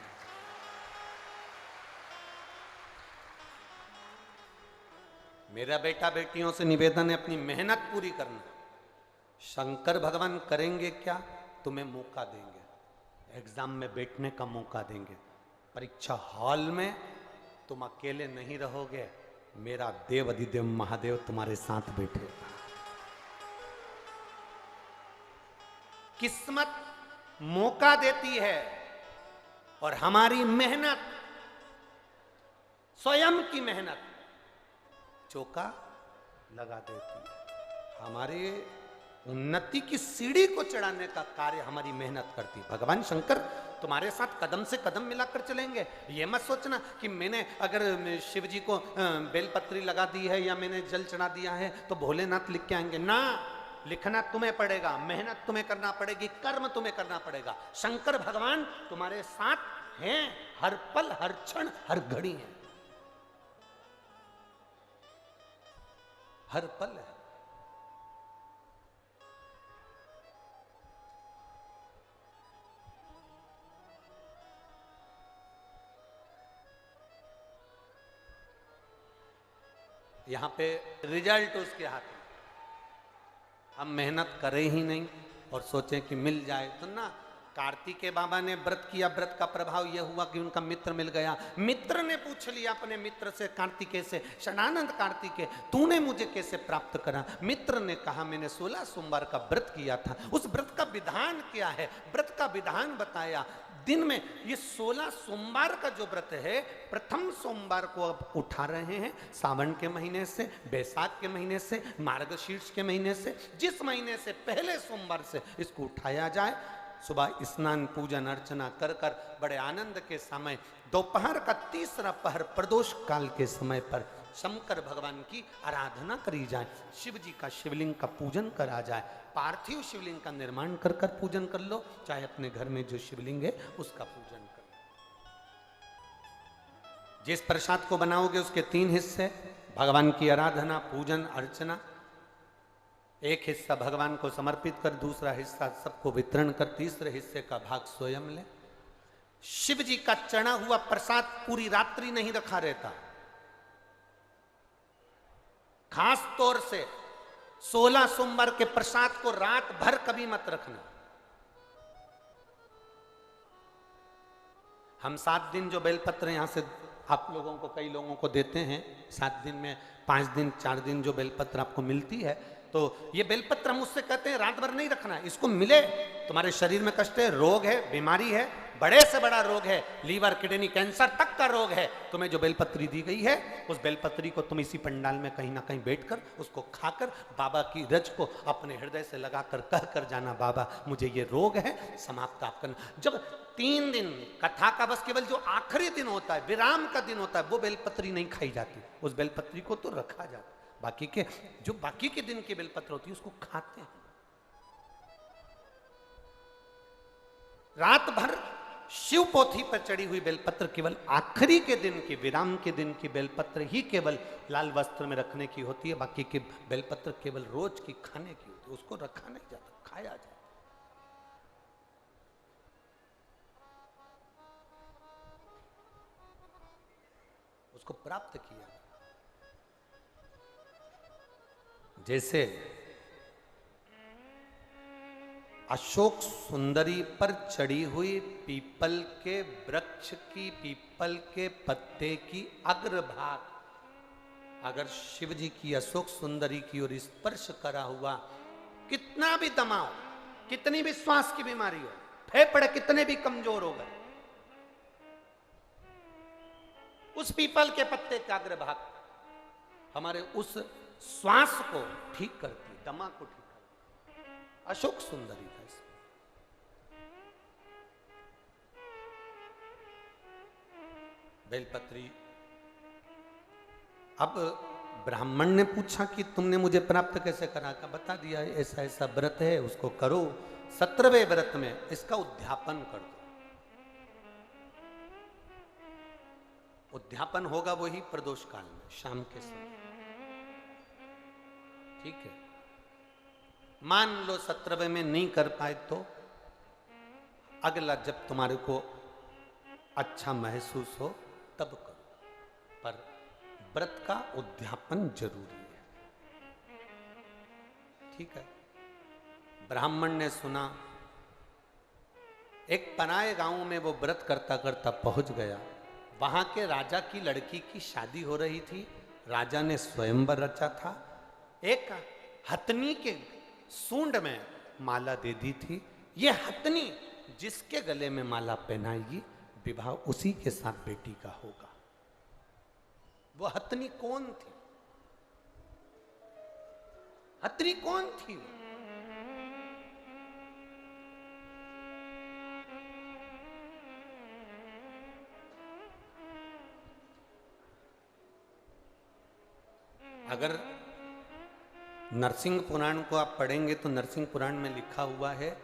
मेरा बेटा बेटियों से निवेदन है, अपनी मेहनत पूरी करना। शंकर भगवान करेंगे क्या? तुम्हें मौका देंगे, एग्जाम में बैठने का मौका देंगे, परीक्षा हॉल में तुम अकेले नहीं रहोगे, मेरा देव अधिदेव महादेव तुम्हारे साथ बैठेगा। किस्मत मौका देती है, और हमारी मेहनत, स्वयं की मेहनत चौका लगा देती है। हमारे उन्नति की सीढ़ी को चढ़ाने का कार्य हमारी मेहनत करती है। भगवान शंकर तुम्हारे साथ कदम से कदम मिलाकर चलेंगे। ये मत सोचना कि मैंने अगर शिव जी को बेलपत्री लगा दी है या मैंने जल चढ़ा दिया है तो भोलेनाथ लिख के आएंगे ना। लिखना तुम्हें पड़ेगा, मेहनत तुम्हें करना पड़ेगी, कर्म तुम्हें करना पड़ेगा। शंकर भगवान तुम्हारे साथ हैं, हर पल, हर क्षण, हर घड़ी है, हर पल है। यहां पे रिजल्ट उसके हाथ में। हम मेहनत करें ही नहीं और सोचें कि मिल जाए तो ना। कार्तिकेय बाबा ने व्रत किया, व्रत का प्रभाव यह हुआ कि उनका मित्र मिल गया। मित्र ने पूछ लिया अपने मित्र से, कार्तिकेय से, शनानंद कार्तिकेय तूने मुझे कैसे प्राप्त करा? मित्र ने कहा मैंने 16 सोमवार का व्रत किया था। उस व्रत का विधान क्या है? व्रत का विधान बताया। दिन में ये 16 सोमवार का जो व्रत है, प्रथम सोमवार को अब उठा रहे हैं, सावन के महीने से, बैसाख के महीने से, मार्गशीर्ष के महीने से, जिस महीने से पहले सोमवार से इसको उठाया जाए। सुबह स्नान पूजन अर्चना कर कर बड़े आनंद के समय, दोपहर का तीसरा पहर प्रदोष काल के समय पर शंकर भगवान की आराधना करी जाए, शिव जी का शिवलिंग का पूजन करा जाए। पार्थिव शिवलिंग का निर्माण कर कर पूजन कर लो, चाहे अपने घर में जो शिवलिंग है उसका पूजन कर लो। जिस प्रसाद को बनाओगे उसके 3 हिस्से, भगवान की आराधना, पूजन, अर्चना। एक हिस्सा भगवान को समर्पित कर, दूसरा हिस्सा सबको वितरण कर, तीसरे हिस्से का भाग स्वयं ले। शिव जी का चढ़ा हुआ प्रसाद पूरी रात्रि नहीं रखा रहता। खास तौर से 16 सोमवार के प्रसाद को रात भर कभी मत रखना। हम 7 दिन जो बेलपत्र यहां से आप लोगों को, कई लोगों को देते हैं 7 दिन में, 5 दिन 4 दिन जो बेलपत्र आपको मिलती है, तो ये बेलपत्र हम उससे कहते हैं रात भर नहीं रखना है, इसको मिले। तुम्हारे शरीर में कष्ट है, रोग है, बीमारी है, बड़े से बड़ा रोग है, लीवर किडनी कैंसर तक का रोग है, तुम्हें जो बेलपत्री दी गई है उस बेलपत्री को तुम इसी पंडाल में कहीं ना कहीं बैठकर उसको खाकर बाबा की रज को अपने हृदय से लगाकर कह कर जाना, बाबा मुझे ये रोग है, समाप्त आप करना। जब 3 दिन कथा का बस केवल जो आखिरी दिन होता है, विराम का दिन होता है, वो बेलपत्री नहीं खाई जाती, उस बेलपत्री को तो रखा जाता, बाकी के जो बाकी के दिन की बेलपत्र होती है उसको खाते हैं। रात भर शिव पोथी पर चढ़ी हुई बेलपत्र केवल आखिरी के दिन की, विराम के दिन की बेलपत्र ही केवल लाल वस्त्र में रखने की होती है, बाकी के बेलपत्र केवल रोज की खाने की होती है, उसको रखा नहीं जाता, खाया जाता। उसको प्राप्त किया। जैसे अशोक सुंदरी पर चढ़ी हुई पीपल के वृक्ष की, पीपल के पत्ते की अग्रभाग अगर शिव जी की अशोक सुंदरी की ओर स्पर्श करा हुआ, कितना भी दमाओ, कितनी भी श्वास की बीमारी हो, फेफड़े कितने भी कमजोर हो गए, उस पीपल के पत्ते का अग्रभाग हमारे उस श्वास को ठीक करती, दमा को ठीक करती। अशोक सुंदरी था इसमें। बेलपत्री। अब ब्राह्मण ने पूछा कि तुमने मुझे प्राप्त कैसे करा, का बता दिया, ऐसा ऐसा व्रत है, उसको करो, 17वें व्रत में इसका उद्यापन कर दो। उद्यापन होगा वही प्रदोष काल में, शाम के समय, ठीक है। मान लो 17वें में नहीं कर पाए तो अगला जब तुम्हारे को अच्छा महसूस हो तब करो, पर व्रत का उद्यापन जरूरी है, ठीक है। ब्राह्मण ने सुना, एक पराये गांव में वो व्रत करता करता पहुंच गया, वहां के राजा की लड़की की शादी हो रही थी, राजा ने स्वयंवर रचा था, एक हथनी के सूंड में माला दे दी थी, ये हथनी जिसके गले में माला पहनाएगी विवाह उसी के साथ बेटी का होगा। वो हथनी कौन थी? हथनी कौन थी? अगर नरसिंह पुराण को आप पढ़ेंगे तो नरसिंह पुराण में लिखा हुआ है,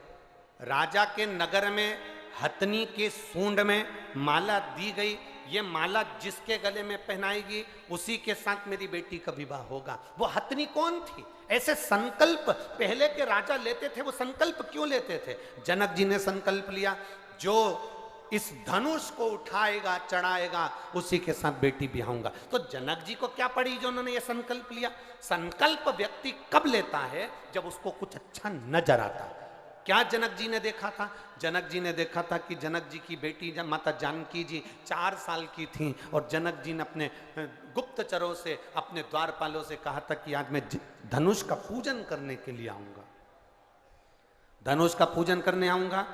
राजा के नगर में हथनी के सूंड में माला दी गई, ये माला जिसके गले में पहनाएगी उसी के साथ मेरी बेटी का विवाह होगा। वो हथनी कौन थी? ऐसे संकल्प पहले के राजा लेते थे। वो संकल्प क्यों लेते थे? जनक जी ने संकल्प लिया, जो इस धनुष को उठाएगा चढ़ाएगा उसी के साथ बेटी ब्याहूंगा। तो जनक जी को क्या पड़ी जो उन्होंने ये संकल्प लिया? संकल्प व्यक्ति कब लेता है? जब उसको कुछ अच्छा नजर आता। क्या जनक जी ने देखा था? जनक जी ने देखा था कि जनक जी की बेटी माता जानकी जी 4 साल की थी और जनक जी ने अपने गुप्तचरों से, अपने द्वारपालों से कहा था कि आज मैं धनुष का पूजन करने के लिए आऊंगा, धनुष का पूजन करने आऊंगा।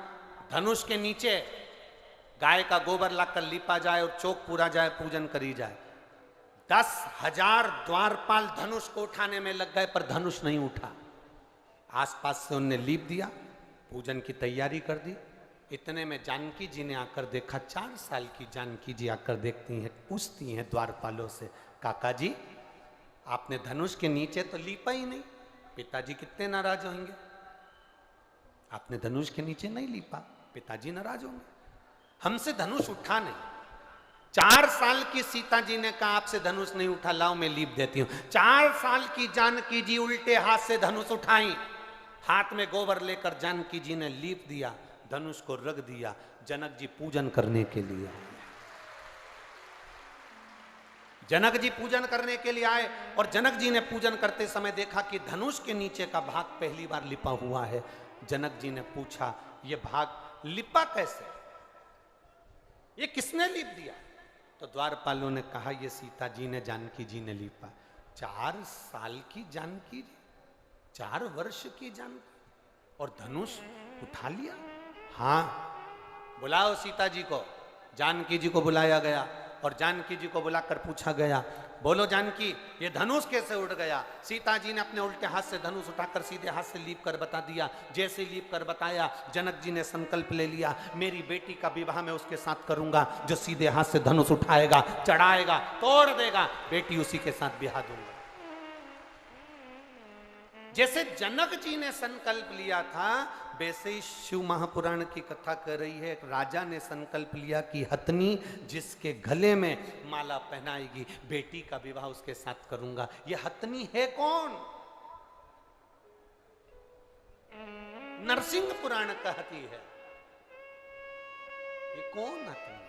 धनुष के नीचे गाय का गोबर लाकर लीपा जाए और चौक पूरा जाए, पूजन करी जाए। 10,000 द्वारपाल धनुष को उठाने में लग गए पर धनुष नहीं उठा। आसपास से उनने लीप दिया, पूजन की तैयारी कर दी। इतने में जानकी जी ने आकर देखा, 4 साल की जानकी जी आकर देखती हैं, पूछती हैं द्वारपालों से, काका जी आपने धनुष के नीचे तो लीपा ही नहीं, पिताजी कितने नाराज होंगे। आपने धनुष के नीचे नहीं लीपा, पिताजी नाराज होंगे। हमसे धनुष उठा नहीं। 4 साल की सीता जी ने कहा आपसे धनुष नहीं उठा, लाओ मैं लीप देती हूं। 4 साल की जानकी जी उल्टे हाथ से धनुष उठाई, हाथ में गोबर लेकर जानकी जी ने लीप दिया, धनुष को रख दिया। जनक जी पूजन करने के लिए आए। जनक जी पूजन करने के लिए आए और जनक जी ने पूजन करते समय देखा कि धनुष के नीचे का भाग पहली बार लिपा हुआ है। जनक जी ने पूछा, यह भाग लिपा कैसे? ये किसने लिप दिया? तो द्वारपालों ने कहा ये सीता जी ने जानकी जी ने लीपा। 4 साल की जानकी जी, 4 वर्ष की जानकी, और धनुष उठा लिया। हाँ, बुलाओ सीता जी को। जानकी जी को बुलाया गया और जानकी जी को बुलाकर पूछा गया, बोलो जानकी ये धनुष कैसे उड़ गया? सीता जी ने अपने उल्टे हाथ से धनुष उठाकर सीधे हाथ से लीप कर बता दिया। जैसे लीप कर बताया, जनक जी ने संकल्प ले लिया, मेरी बेटी का विवाह मैं उसके साथ करूंगा जो सीधे हाथ से धनुष उठाएगा, चढ़ाएगा, तोड़ देगा, बेटी उसी के साथ ब्याह दूंगा। जैसे जनक जी ने संकल्प लिया था, वैसे ही शिव महापुराण की कथा कर रही है। एक राजा ने संकल्प लिया कि हथनी जिसके गले में माला पहनाएगी, बेटी का विवाह उसके साथ करूंगा। ये हथनी है कौन? नरसिंह पुराण कहती है। ये कौन हथनी?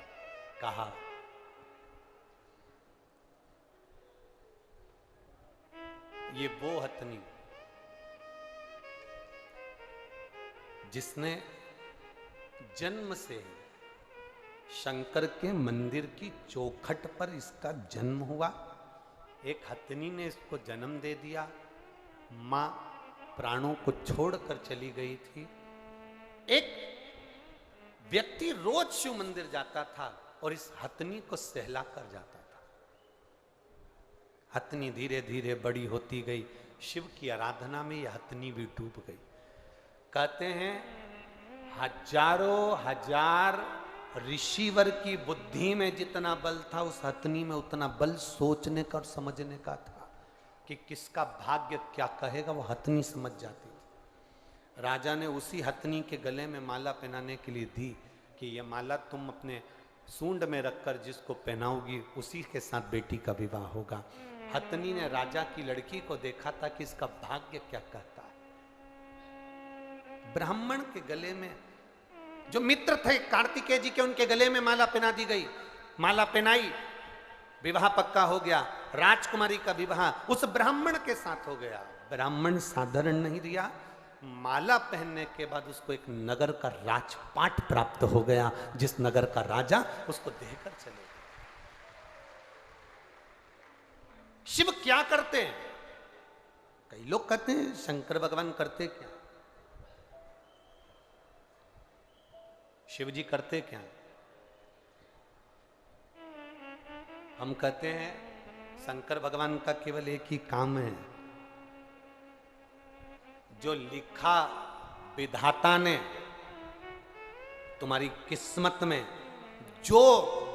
कहा ये वो हथनी जिसने जन्म से शंकर के मंदिर की चौखट पर इसका जन्म हुआ। एक हथनी ने इसको जन्म दे दिया। मां प्राणों को छोड़कर चली गई थी। एक व्यक्ति रोज शिव मंदिर जाता था और इस हथनी को सहला कर जाता था। हथनी धीरे धीरे बड़ी होती गई। शिव की आराधना में यह हथनी भी डूब गई। कहते हैं हजारों हजार ऋषिवर की बुद्धि में जितना बल था, उस हथनी में उतना बल सोचने का और समझने का था कि किसका भाग्य क्या कहेगा, वो हथनी समझ जाती थी। राजा ने उसी हथनी के गले में माला पहनाने के लिए दी कि यह माला तुम अपने सूंड में रखकर जिसको पहनाओगी उसी के साथ बेटी का विवाह होगा। हथनी ने राजा की लड़की को देखा था कि इसका भाग्य क्या कहता है। ब्राह्मण के गले में, जो मित्र थे कार्तिकेय जी के, उनके गले में माला पहना दी गई। माला पहनाई, विवाह पक्का हो गया। राजकुमारी का विवाह उस ब्राह्मण के साथ हो गया। ब्राह्मण साधारण नहीं दिया, माला पहनने के बाद उसको एक नगर का राजपाट प्राप्त हो गया, जिस नगर का राजा उसको देकर चले गए। शिव क्या करते हैं? कई लोग कहते हैं शंकर भगवान करते क्या, शिव जी करते क्या? हम कहते हैं शंकर भगवान का केवल एक ही काम है, जो लिखा विधाता ने तुम्हारी किस्मत में, जो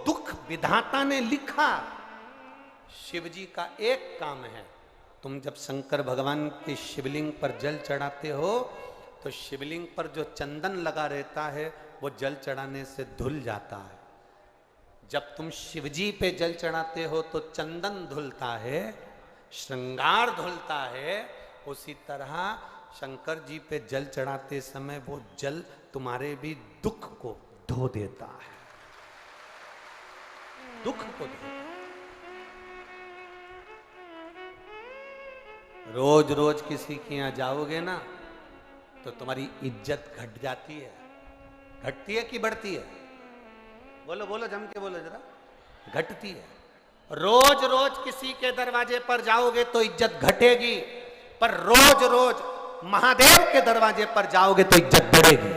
दुख विधाता ने लिखा, शिव जी का एक काम है। तुम जब शंकर भगवान के शिवलिंग पर जल चढ़ाते हो तो शिवलिंग पर जो चंदन लगा रहता है वो जल चढ़ाने से धुल जाता है। जब तुम शिवजी पे जल चढ़ाते हो तो चंदन धुलता है, श्रृंगार धुलता है। उसी तरह शंकर जी पे जल चढ़ाते समय वो जल तुम्हारे भी दुख को धो देता है, दुख को धो। रोज रोज किसी के यहां जाओगे ना तो तुम्हारी इज्जत घट जाती है। घटती है कि बढ़ती है? बोलो बोलो, जम के बोलो जरा। घटती है। रोज रोज किसी के दरवाजे पर जाओगे तो इज्जत घटेगी, पर रोज रोज महादेव के दरवाजे पर जाओगे तो इज्जत बढ़ेगी।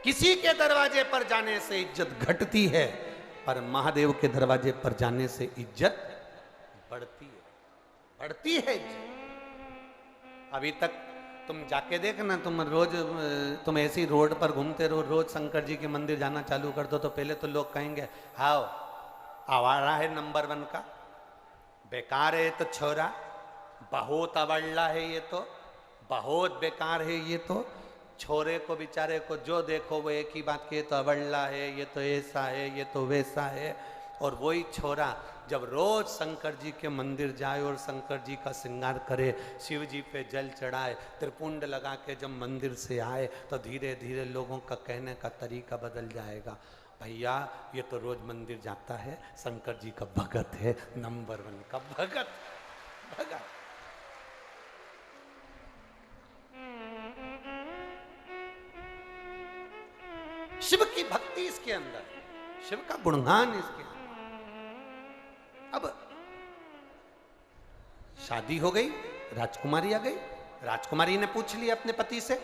किसी के दरवाजे पर जाने से इज्जत घटती है, पर महादेव के दरवाजे पर जाने से इज्जत बढ़ती है, बढ़ती है इज्जत। अभी तक तुम जाके देखना, तुम ऐसी रोड पर घूमते रहो, रोज शंकर जी के मंदिर जाना चालू कर दो तो पहले तो लोग कहेंगे हाओ आवारा है नंबर 1 का, बेकार है तो छोरा, बहुत अवल्ला है ये तो, बहुत बेकार है ये तो। छोरे को बेचारे को जो देखो वो एक ही बात के, तो अवल्ला है, ये तो ऐसा है, ये तो वैसा है। और वही छोरा जब रोज शंकर जी के मंदिर जाए और शंकर जी का श्रृंगार करे, शिव जी पे जल चढ़ाए, त्रिपुंड लगा के जब मंदिर से आए तो धीरे धीरे लोगों का कहने का तरीका बदल जाएगा। भैया ये तो रोज मंदिर जाता है, शंकर जी का भगत है, नंबर 1 का भगत। शिव की भक्ति इसके अंदर, शिव का गुणगान इसके अंदर। अब शादी हो गई, राजकुमारी आ गई। राजकुमारी ने पूछ लिया अपने पति से,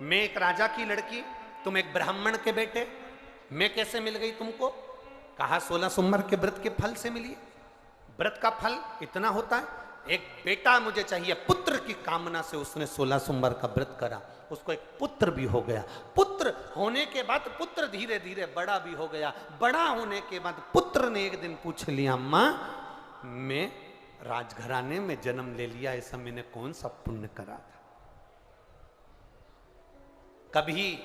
मैं एक राजा की लड़की, तुम एक ब्राह्मण के बेटे, मैं कैसे मिल गई तुमको? कहा 16 सोमवार के व्रत के फल से मिली। व्रत का फल इतना होता है, एक बेटा मुझे चाहिए, पुत्र की कामना से उसने 16 सोमवार का व्रत करा, उसको एक पुत्र भी हो गया। पुत्र होने के बाद पुत्र धीरे धीरे बड़ा भी हो गया। बड़ा होने के बाद पुत्र ने एक दिन पूछ लिया, मां मैं राजघराने में जन्म ले लिया, ऐसा मैंने कौन सा पुण्य करा था? कभी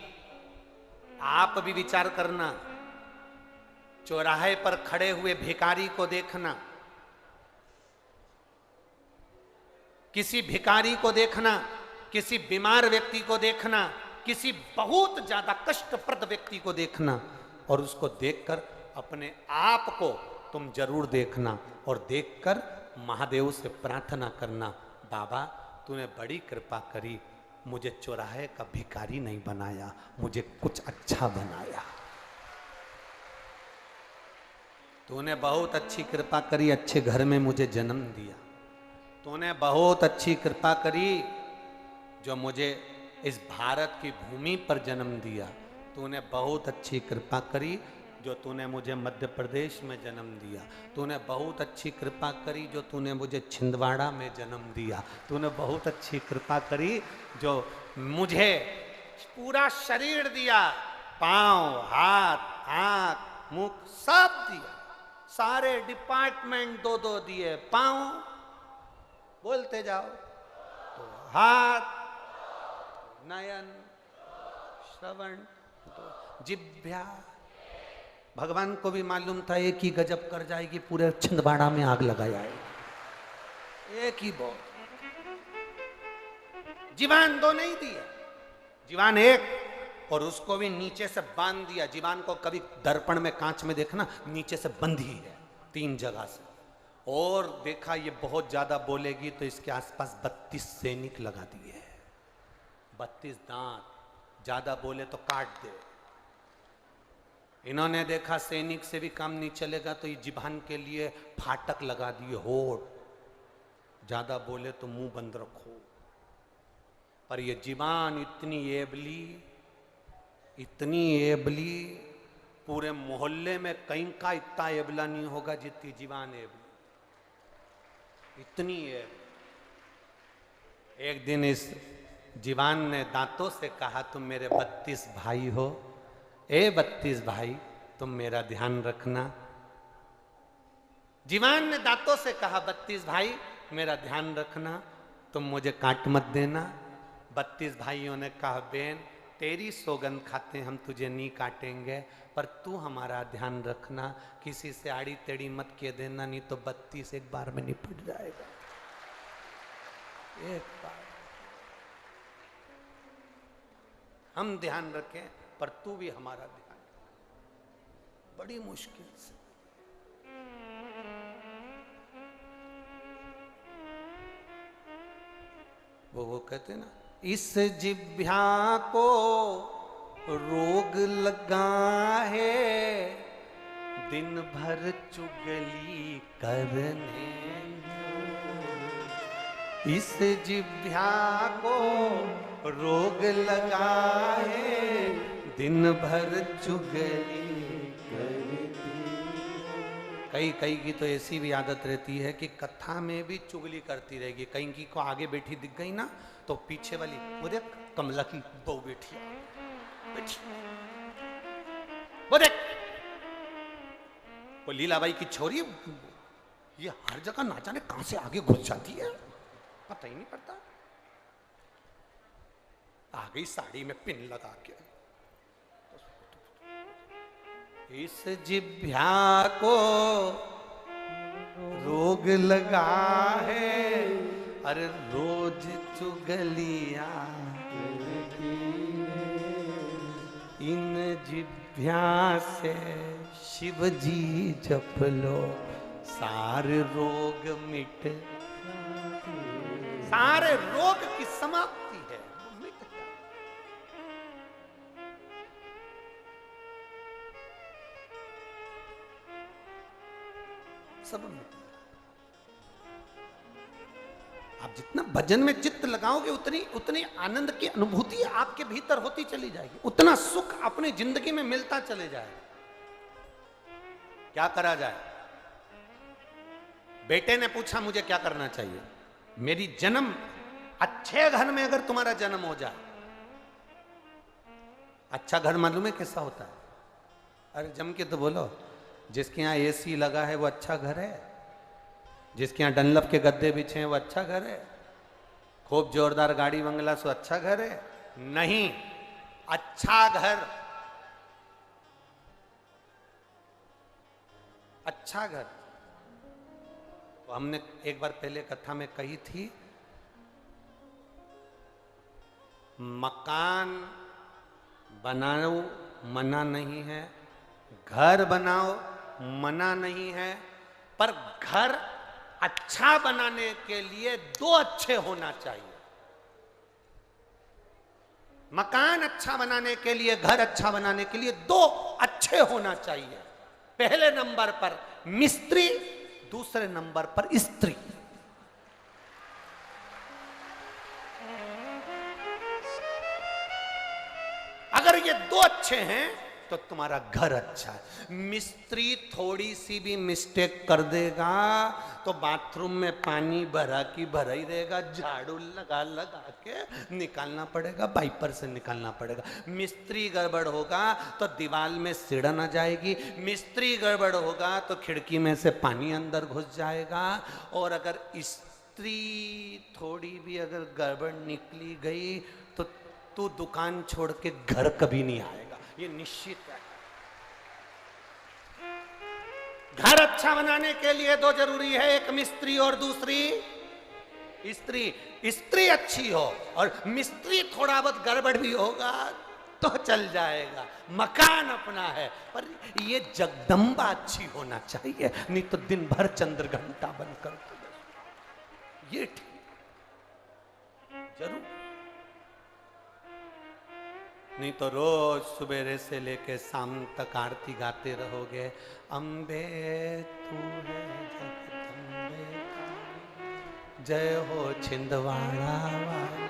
आप भी विचार करना, चौराहे पर खड़े हुए भिखारी को देखना, किसी भिखारी को देखना, किसी बीमार व्यक्ति को देखना, किसी बहुत ज्यादा कष्टप्रद व्यक्ति को देखना, और उसको देखकर अपने आप को तुम जरूर देखना, और देखकर महादेव से प्रार्थना करना, बाबा तूने बड़ी कृपा करी, मुझे चौराहे का भिखारी नहीं बनाया, मुझे कुछ अच्छा बनाया। तूने बहुत अच्छी कृपा करी, अच्छे घर में मुझे जन्म दिया। तूने बहुत अच्छी कृपा करी जो मुझे इस भारत की भूमि पर जन्म दिया। तूने बहुत अच्छी कृपा करी जो तूने मुझे मध्य प्रदेश में जन्म दिया। तूने बहुत अच्छी कृपा करी जो तूने मुझे छिंदवाड़ा में जन्म दिया। तूने बहुत अच्छी कृपा करी जो मुझे पूरा शरीर दिया, पांव, हाथ, आंख, मुख सब दिया, सारे डिपार्टमेंट दो दो दिए। पांव बोलते जाओ तो हाथ, नयन, श्रवण, तो जिह्वा। भगवान को भी मालूम था एक ही गजब कर जाएगी, पूरे छिंदवाड़ा में आग लगाया है। एक ही बहुत, जीवान दो नहीं दिए, जीवान एक, और उसको भी नीचे से बांध दिया। जीवान को कभी दर्पण में कांच में देखना, नीचे से बंधी है 3 जगह से, और देखा ये बहुत ज्यादा बोलेगी तो इसके आसपास 32 सैनिक लगा दिए, 32 दांत, ज्यादा बोले तो काट दे। इन्होंने देखा सैनिक से भी काम नहीं चलेगा तो ये जिभान के लिए फाटक लगा दिए, होठ, ज्यादा बोले तो मुंह बंद रखो। पर ये जीवान इतनी एबली, पूरे मोहल्ले में कहीं का इतना एबला नहीं होगा जितनी जीवान एबली, इतनी एबली। एक दिन इस जीवान ने दांतों से कहा, तुम मेरे 32 भाई हो, ए 32 भाई तुम मेरा ध्यान रखना। जीवान ने दांतों से कहा, 32 भाई मेरा ध्यान रखना, तुम मुझे काट मत देना। 32 भाइयों ने कहा, बेन तेरी सौगंध खाते हम तुझे नहीं काटेंगे, पर तू हमारा ध्यान रखना, किसी से आड़ी टेढ़ी मत किए देना, नहीं तो 32 एक बार में निपट जाएगा, एक बार। हम ध्यान रखें पर तू भी हमारा ध्यान, बड़ी मुश्किल से। वो कहते ना, इस जिह्वा को रोग लगा है, दिन भर चुगली करने। इस जिह्वा को रोग लगा है, दिन भर चुगली करती। कई की तो ऐसी भी आदत रहती है कि कथा में भी चुगली करती रहेगी। कहीं की को आगे बैठी दिख गई ना तो पीछे वाली, वो देख कमला की बहू बैठी, वो देख वो लीलाबाई की छोरी, ये हर जगह ना जाने कहां से आगे घुस जाती है, पता ही नहीं पड़ता। आ गई साड़ी में पिन लगा के। इस जिह्वा को रोग लगा है, अरे रोज चुगलिया, इन जिह्वा से शिव जी जप लो, सारे रोग मिट, सारे रोग की समाप्ति है, मिट। सब मिट जाएगा। आप जितना भजन में चित्त लगाओगे उतनी उतनी आनंद की अनुभूति आपके भीतर होती चली जाएगी, उतना सुख अपनी जिंदगी में मिलता चले जाएगा। क्या करा जाए? बेटे ने पूछा मुझे क्या करना चाहिए? मेरी जन्म अच्छे घर में अगर तुम्हारा जन्म हो जाए, अच्छा घर मालूम है कैसा होता है? अरे जम के तो बोलो, जिसके यहाँ एसी लगा है वो अच्छा घर है, जिसके यहाँ डनलप के गद्दे बिछे हैं वो अच्छा घर है, खूब जोरदार गाड़ी बंगला सो अच्छा घर है? नहीं, अच्छा घर, अच्छा घर तो हमने एक बार पहले कथा में कही थी, मकान बनाओ मना नहीं है, घर बनाओ मना नहीं है, पर घर अच्छा बनाने के लिए दो अच्छे होना चाहिए। मकान अच्छा बनाने के लिए, घर अच्छा बनाने के लिए दो अच्छे होना चाहिए। पहले नंबर पर मिस्त्री, दूसरे नंबर पर स्त्री। अगर ये दो अच्छे हैं तो तुम्हारा घर अच्छा है। मिस्त्री थोड़ी सी भी मिस्टेक कर देगा तो बाथरूम में पानी भरा की भरा ही रहेगा, झाड़ू लगा लगा के निकालना पड़ेगा, वाइपर से निकालना पड़ेगा। मिस्त्री गड़बड़ होगा तो दीवार में सिड़न आ जाएगी, मिस्त्री गड़बड़ होगा तो खिड़की में से पानी अंदर घुस जाएगा। और अगर स्त्री थोड़ी भी अगर गड़बड़ निकली गई तो तू दुकान छोड़ के घर कभी नहीं आएगा, ये निश्चित है। घर अच्छा बनाने के लिए दो जरूरी है, एक मिस्त्री और दूसरी स्त्री। स्त्री अच्छी हो और मिस्त्री थोड़ा बहुत गड़बड़ भी होगा तो चल जाएगा, मकान अपना है। पर ये जगदम्बा अच्छी होना चाहिए, नहीं तो दिन भर चंद्र घंटा बनकर ये ठीक जरूर, नहीं तो रोज सुबेरे से लेके शाम तक आरती गाते रहोगे, अम्बे तू है जगदम्बे काली, जय हो छिंदवाड़ा वाली,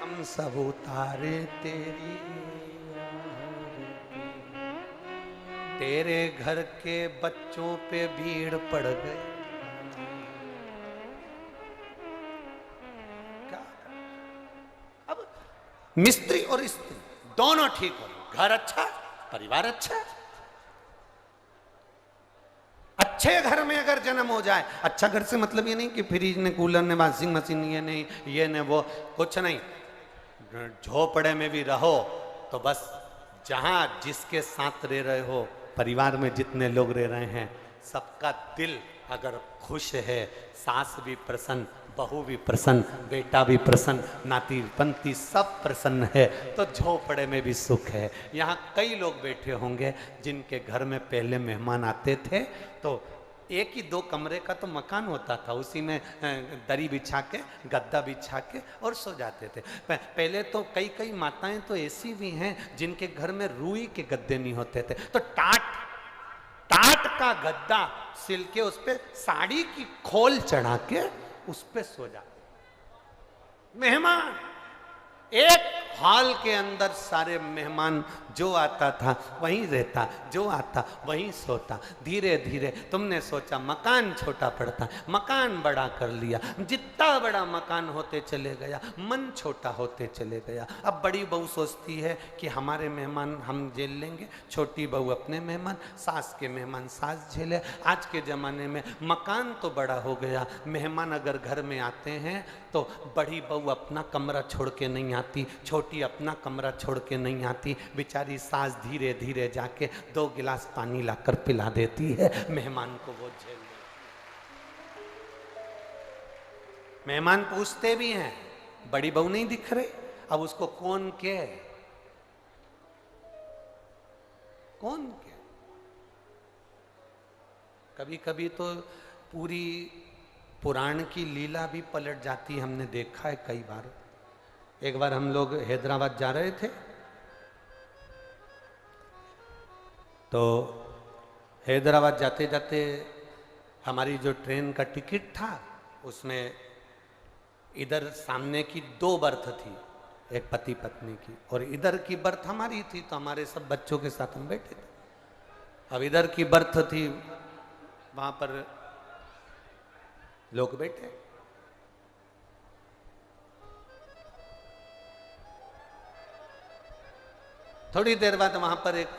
हम सब उतारे तेरी आरती। तेरे घर के बच्चों पे भीड़ पड़ गई, मिस्त्री और स्त्री दोनों ठीक हो, घर अच्छा, परिवार अच्छा। अच्छे घर में अगर जन्म हो जाए, अच्छा घर से मतलब ये नहीं कि फ्रिज ने, कूलर ने, वॉशिंग मशीन ये नहीं, ये ने वो, कुछ नहीं। झोपड़े में भी रहो तो बस जहां जिसके साथ रह रहे हो, परिवार में जितने लोग रह रहे हैं, सबका दिल अगर खुश है, सास भी प्रसन्न, बहू भी प्रसन्न, बेटा भी प्रसन्न, नाती पंती सब प्रसन्न है, तो झोपड़े में भी सुख है। यहाँ कई लोग बैठे होंगे जिनके घर में पहले मेहमान आते थे तो एक ही दो कमरे का तो मकान होता था, उसी में दरी बिछा के, गद्दा बिछा के और सो जाते थे। पहले तो कई कई माताएं तो ऐसी भी हैं जिनके घर में रुई के गद्दे नहीं होते थे, तो टाट का गद्दा सिल के उस पर साड़ी की खोल चढ़ा के उस पे सो जाते। मेहमान एक हॉल के अंदर सारे मेहमान, जो आता था वहीं रहता, जो आता वहीं सोता। धीरे धीरे तुमने सोचा मकान छोटा पड़ता, मकान बड़ा कर लिया, जितना बड़ा मकान होते चले गया मन छोटा होते चले गया। अब बड़ी बहू सोचती है कि हमारे मेहमान हम झेल लेंगे, छोटी बहू अपने मेहमान, सास के मेहमान सास झेले। आज के ज़माने में मकान तो बड़ा हो गया, मेहमान अगर घर में आते हैं तो बड़ी बहू अपना कमरा छोड़ के नहीं आती, छोटी अपना कमरा छोड़ के नहीं आती, बेचारी सास धीरे धीरे जाके 2 गिलास पानी लाकर पिला देती है, मेहमान को वो झेल लेती। मेहमान पूछते भी हैं बड़ी बहू नहीं दिख रही, अब उसको कौन के कौन के। कभी कभी तो पूरी पुराण की लीला भी पलट जाती है, हमने देखा है कई बार। एक बार हम लोग हैदराबाद जा रहे थे तो हैदराबाद जाते जाते हमारी जो ट्रेन का टिकट था उसमें इधर सामने की 2 बर्थ थी, एक पति पत्नी की, और इधर की बर्थ हमारी थी, तो हमारे सब बच्चों के साथ हम बैठे थे। अब इधर की बर्थ थी, वहां पर लोग बैठे। थोड़ी देर बाद वहां पर एक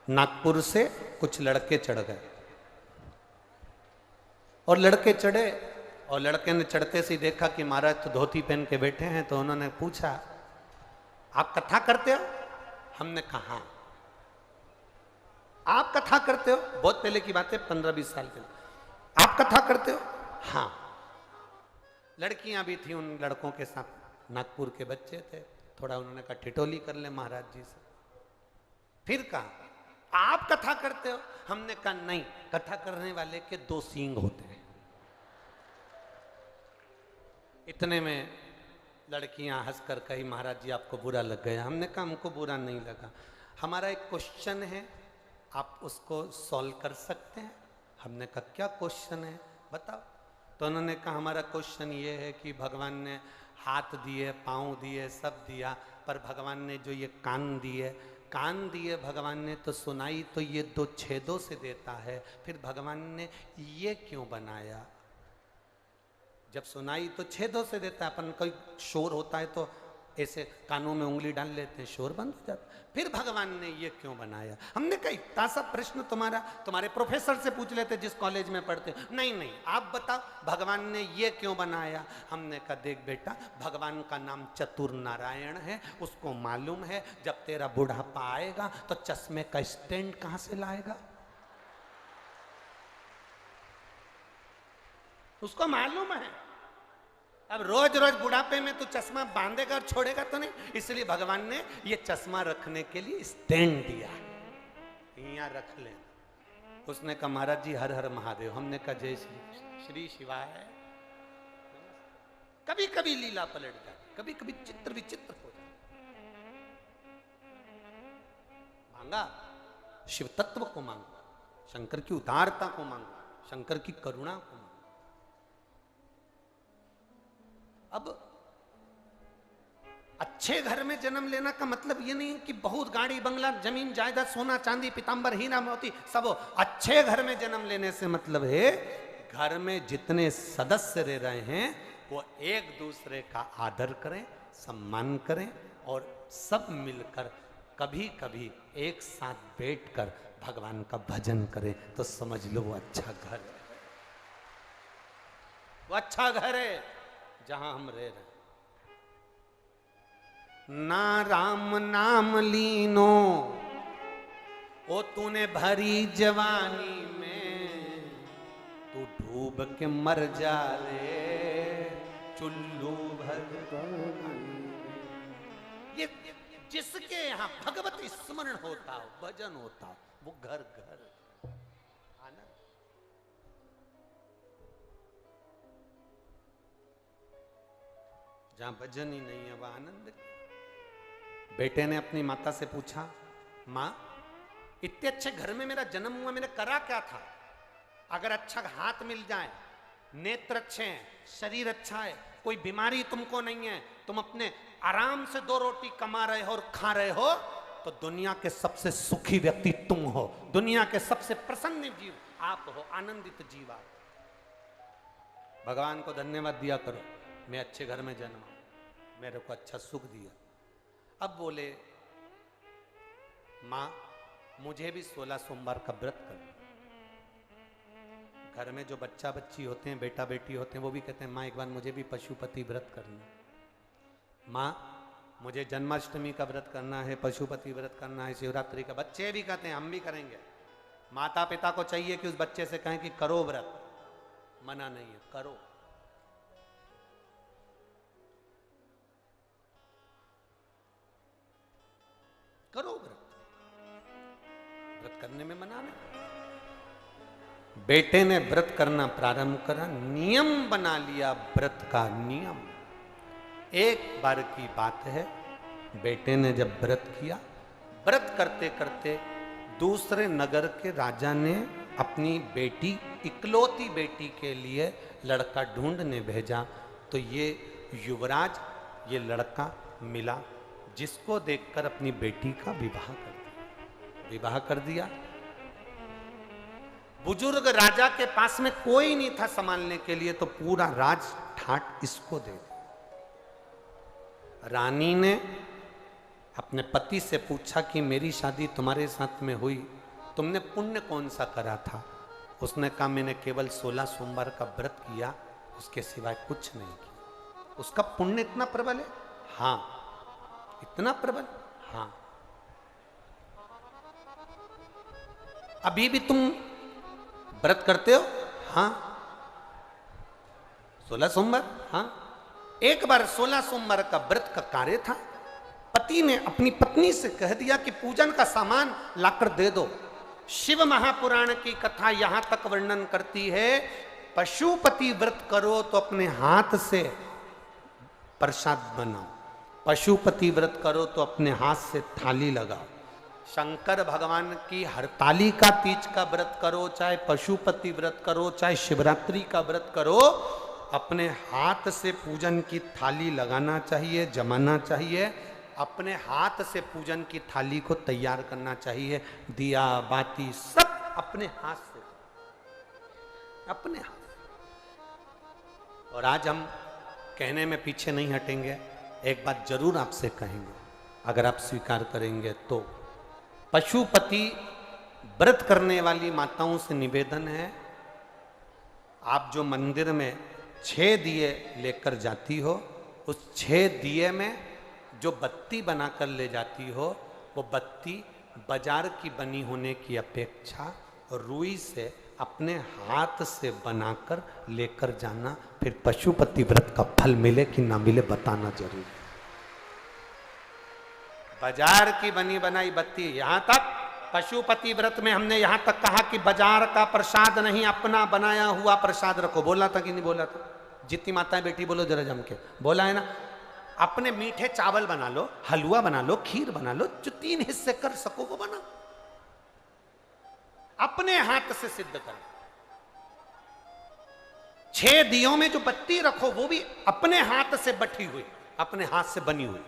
नागपुर से कुछ लड़के चढ़ गए, और लड़के चढ़े, और लड़के ने चढ़ते से देखा कि महाराज तो धोती पहन के बैठे हैं, तो उन्होंने पूछा, आप कथा करते हो? हमने कहा आप कथा करते हो? बहुत पहले की बात है, 15-20 साल पहले। आप कथा करते हो? हाँ। लड़कियां भी थी उन लड़कों के साथ, नागपुर के बच्चे थे। थोड़ा उन्होंने कहा ठिठोली कर ले महाराज जी से। फिर कहा आप कथा करते हो? हमने कहा नहीं, कथा करने वाले के 2 सींग होते हैं। इतने में लड़कियां हंसकर कही, महाराज जी आपको बुरा लग गया। हमने कहा हमको बुरा नहीं लगा, हमारा एक क्वेश्चन है, आप उसको सॉल्व कर सकते हैं? हमने कहा क्या क्वेश्चन है, बताओ। तो उन्होंने कहा हमारा क्वेश्चन ये है कि भगवान ने हाथ दिए, पाँव दिए, सब दिया, पर भगवान ने जो ये कान दिए भगवान ने, तो सुनाई तो ये 2 छेदों से देता है, फिर भगवान ने ये क्यों बनाया? जब सुनाई तो छेदों से देता है, अपन कोई शोर होता है तो ऐसे कानों में उंगली डाल लेते हैं, शोर बंद हो जाता है, फिर भगवान ने ये क्यों बनाया? हमने कहा इतना सा प्रश्न तुम्हारे प्रोफेसर से पूछ लेते जिस कॉलेज में पढ़ते। नहीं, आप बताओ भगवान ने ये क्यों बनाया? हमने कहा देख बेटा, भगवान का नाम चतुर नारायण है, उसको मालूम है जब तेरा बुढ़ापा आएगा तो चश्मे का स्टैंड कहां से लाएगा, उसको मालूम है। अब रोज रोज बुढ़ापे में तू चश्मा बांधेगा और छोड़ेगा तो नहीं, इसलिए भगवान ने ये चश्मा रखने के लिए स्टैंड दिया, यहाँ रख ले। उसने कहा महाराज जी हर हर महादेव। हमने कहा जय श्री शिवाय। कभी कभी लीला पलट जाती, कभी कभी चित्र विचित्र हो जाता। मांगा शिव तत्व को, मांगा शंकर की उदारता को, मांगा शंकर की करुणा को। अब अच्छे घर में जन्म लेना का मतलब ये नहीं कि बहुत गाड़ी बंगला जमीन जायदाद सोना चांदी पीतांबर हीरा मोती सब हो। अच्छे घर में जन्म लेने से मतलब है घर में जितने सदस्य रह रहे हैं वो एक दूसरे का आदर करें, सम्मान करें, और सब मिलकर कभी कभी एक साथ बैठकर भगवान का भजन करें, तो समझ लो वो अच्छा घर है, वो अच्छा घर है जहां हम रह रहे। ना राम नाम लीनो ओ तूने भरी जवानी में, तू डूब के मर जा रे चुल्लू भर। ये जिसके यहाँ भगवत स्मरण होता हो, भजन होता हो, वो घर घर आनंद। जहां भजन ही नहीं है वह आनंद। बेटे ने अपनी माता से पूछा, माँ इतने अच्छे घर में मेरा जन्म हुआ, मैंने करा क्या था? अगर अच्छा हाथ मिल जाए, नेत्र अच्छे हैं, शरीर अच्छा है, कोई बीमारी तुमको नहीं है, तुम अपने आराम से 2 रोटी कमा रहे हो और खा रहे हो, तो दुनिया के सबसे सुखी व्यक्ति तुम हो, दुनिया के सबसे प्रसन्न जीव आप हो, आनंदित जीवा। भगवान को धन्यवाद दिया करो, मैं अच्छे घर में जन्मा, मेरे को अच्छा सुख दिया। अब बोले, माँ मुझे भी 16 सोमवार का व्रत कर। घर में जो बच्चा बच्ची होते हैं, बेटा बेटी होते हैं, वो भी कहते हैं माँ एक बार मुझे भी पशुपति व्रत करना। माँ मुझे जन्माष्टमी का व्रत करना है, पशुपति व्रत करना है, शिवरात्रि का। बच्चे भी कहते हैं हम भी करेंगे। माता पिता को चाहिए कि उस बच्चे से कहें कि करो व्रत, मना नहीं है, करो। करो व्रत, व्रत करने में मना नहीं। बेटे ने व्रत करना प्रारंभ करा, नियम बना लिया व्रत का नियम। एक बार की बात है, बेटे ने जब व्रत किया, व्रत करते करते दूसरे नगर के राजा ने अपनी बेटी, इकलौती बेटी के लिए लड़का ढूंढने भेजा, तो ये युवराज, ये लड़का मिला, जिसको देखकर अपनी बेटी का विवाह कर दिया। बुजुर्ग राजा के पास में कोई नहीं था संभालने के लिए, तो पूरा राज ठाट इसको दे दिया। रानी ने अपने पति से पूछा कि मेरी शादी तुम्हारे साथ में हुई, तुमने पुण्य कौन सा करा था? उसने कहा मैंने केवल 16 सोमवार का व्रत किया, उसके सिवाय कुछ नहीं किया। उसका पुण्य इतना प्रबल है? हाँ। इतना प्रबल? हाँ। अभी भी तुम व्रत करते हो? हाँ। 16 सोमवार? हाँ। एक बार 16 सोमवार का व्रत का कार्य था, पति ने अपनी पत्नी से कह दिया कि पूजन का सामान लाकर दे दो। शिव महापुराण की कथा यहां तक वर्णन करती है, पशुपति व्रत करो तो अपने हाथ से प्रसाद बनाओ, पशुपति व्रत करो तो अपने हाथ से थाली लगाओ। शंकर भगवान की हरतालिका तीज का व्रत करो, चाहे पशुपति व्रत करो, चाहे शिवरात्रि का व्रत करो, अपने हाथ से पूजन की थाली लगाना चाहिए, जमाना चाहिए, अपने हाथ से पूजन की थाली को तैयार करना चाहिए। दिया बाती सब अपने हाथ से, अपने हाथ। और आज हम कहने में पीछे नहीं हटेंगे, एक बात जरूर आपसे कहेंगे, अगर आप स्वीकार करेंगे तो। पशुपति व्रत करने वाली माताओं से निवेदन है, आप जो मंदिर में 6 दिए लेकर जाती हो, उस 6 दिए में जो बत्ती बनाकर ले जाती हो, वो बत्ती बाजार की बनी होने की अपेक्षा रुई से अपने हाथ से बनाकर लेकर जाना, फिर पशुपति व्रत का फल मिले कि ना मिले बताना जरूर। बाजार की बनी बनाई बत्ती, यहां तक पशुपति व्रत में हमने यहां तक कहा कि बाजार का प्रसाद नहीं, अपना बनाया हुआ प्रसाद रखो। बोला था कि नहीं बोला था? जितनी माताएं बेटी बोलो जरा जम के, बोला है ना? अपने मीठे चावल बना लो, हलवा बना लो, खीर बना लो, जो 3 हिस्से कर सको वो बना, अपने हाथ से सिद्ध करो। 6 दियों में जो बत्ती रखो वो भी अपने हाथ से बटी हुई, अपने हाथ से बनी हुई।